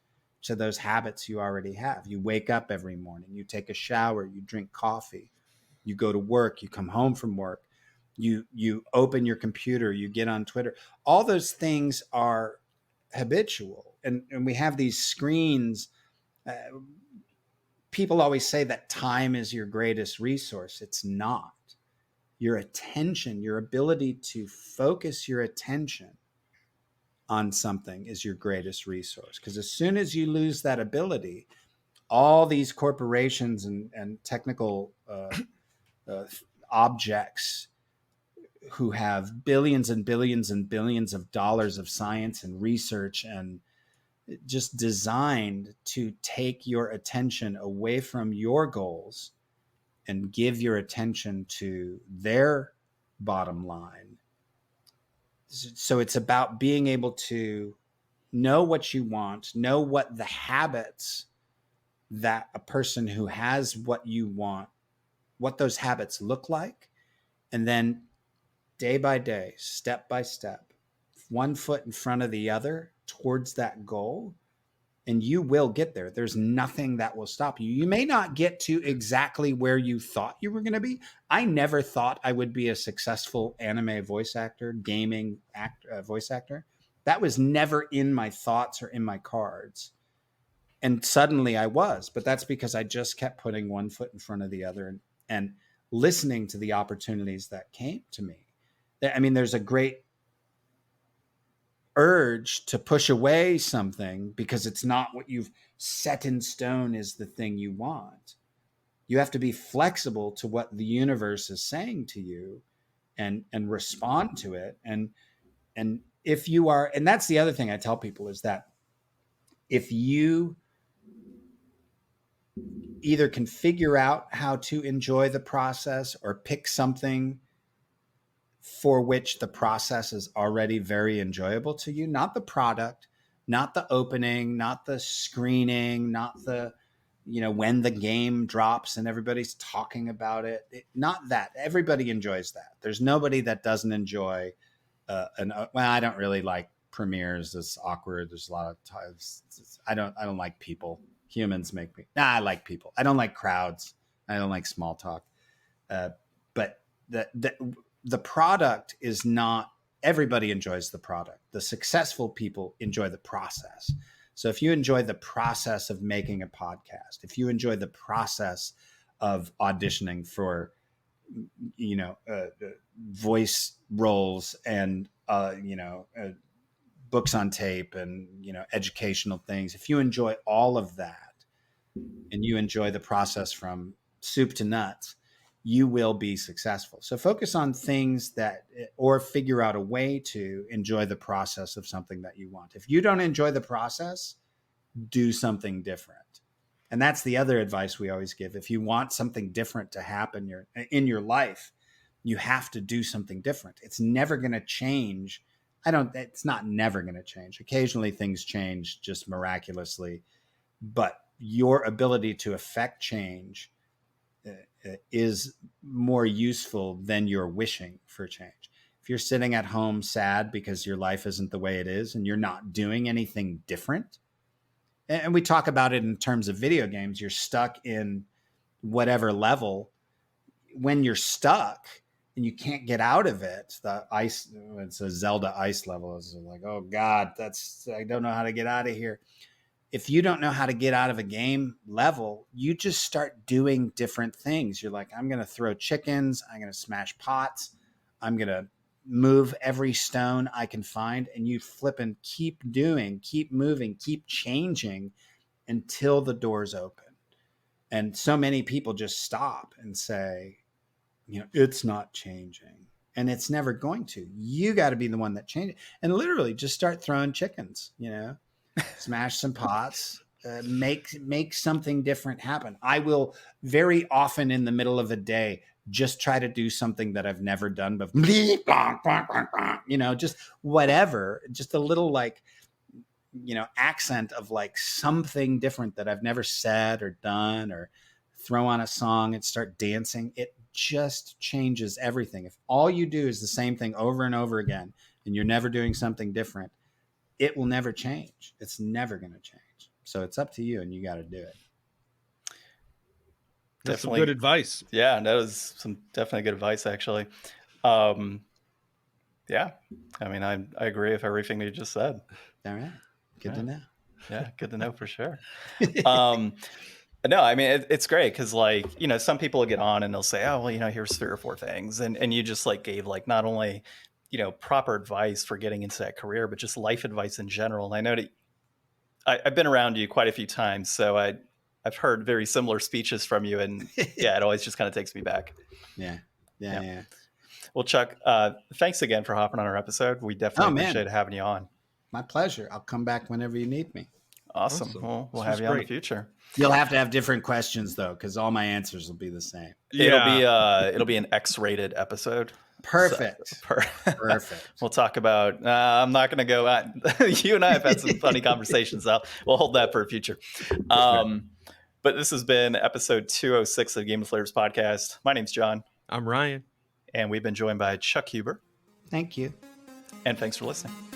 to those habits you already have. You wake up every morning, you take a shower, you drink coffee, you go to work, you come home from work, you open your computer, you get on Twitter. All those things are habitual. And we have these screens. People always say that time is your greatest resource. It's not. Your attention, your ability to focus your attention on something is your greatest resource. Because as soon as you lose that ability, all these corporations and technical objects who have billions and billions and billions of dollars of science and research and just designed to take your attention away from your goals and give your attention to their bottom line. So it's about being able to know what you want, know what the habits that a person who has what you want, what those habits look like, and then day by day, step by step, one foot in front of the other towards that goal, and you will get there. There's nothing that will stop you. You may not get to exactly where you thought you were going to be. I never thought I would be a successful anime voice actor, gaming voice actor. That was never in my thoughts or in my cards. And suddenly I was, but that's because I just kept putting one foot in front of the other and listening to the opportunities that came to me. I mean, there's a great urge to push away something because it's not what you've set in stone is the thing you want. You have to be flexible to what the universe is saying to you and respond to it. And if you are, and that's the other thing I tell people is that if you either can figure out how to enjoy the process or pick something for which the process is already very enjoyable to you, not the product, not the opening, not the screening, not the, when the game drops and everybody's talking about it. Not that. Everybody enjoys that. There's nobody that doesn't enjoy well, I don't really like premieres. It's awkward. There's a lot of times I don't like people. Humans make me. I like people. I don't like crowds. I don't like small talk. But the product is not, everybody enjoys the product. The successful people enjoy the process. So if you enjoy the process of making a podcast, if you enjoy the process of auditioning for, voice roles and, books on tape and, educational things, if you enjoy all of that and you enjoy the process from soup to nuts, you will be successful. So focus on things that, or figure out a way to enjoy the process of something that you want. If you don't enjoy the process, do something different. And that's the other advice we always give. If you want something different to happen in your life, you have to do something different. It's never going to change. It's not never going to change. Occasionally things change just miraculously, but your ability to affect change is more useful than your wishing for change. If you're sitting at home sad because your life isn't the way it is and you're not doing anything different, and we talk about it in terms of video games, you're stuck in whatever level. When you're stuck and you can't get out of it, the ice, it's a Zelda ice level. It's like, oh God, I don't know how to get out of here. If you don't know how to get out of a game level, you just start doing different things. You're like, I'm going to throw chickens. I'm going to smash pots. I'm going to move every stone I can find. And you flip and keep doing, keep moving, keep changing until the doors open. And so many people just stop and say, it's not changing. And it's never going to. You got to be the one that changes. And literally just start throwing chickens, smash some pots, make something different happen. I will very often in the middle of a day just try to do something that I've never done before. Just whatever, just a little accent of something different that I've never said or done, or throw on a song and start dancing. It just changes everything. If all you do is the same thing over and over again and you're never doing something different, it will never change. It's never going to change. So it's up to you and you got to do it. That's some good advice. Yeah, that was some definitely good advice, actually. Yeah. I mean, I agree with everything you just said. All right. Good to know. Yeah, good to know for sure. No, I mean, it's great because, like, some people will get on and they'll say, oh, well, here's 3 or 4 things. And you just like gave like not only, proper advice for getting into that career, but just life advice in general. And I know that I've been around you quite a few times, so I've heard very similar speeches from you. And yeah, it always just kind of takes me back. Yeah. Well, Chuck, thanks again for hopping on our episode. We definitely appreciate having you on. My pleasure. I'll come back whenever you need me. Awesome. Well, we'll have you on in the future. You'll have to have different questions though, because all my answers will be the same. It'll be an X-rated episode. Perfect. So, Perfect. We'll talk about. I'm not going to go. You and I have had some funny conversations. We'll hold that for a future. But this has been episode 206 of Game Deflators Podcast. My name's John. I'm Ryan. And we've been joined by Chuck Huber. Thank you. And thanks for listening.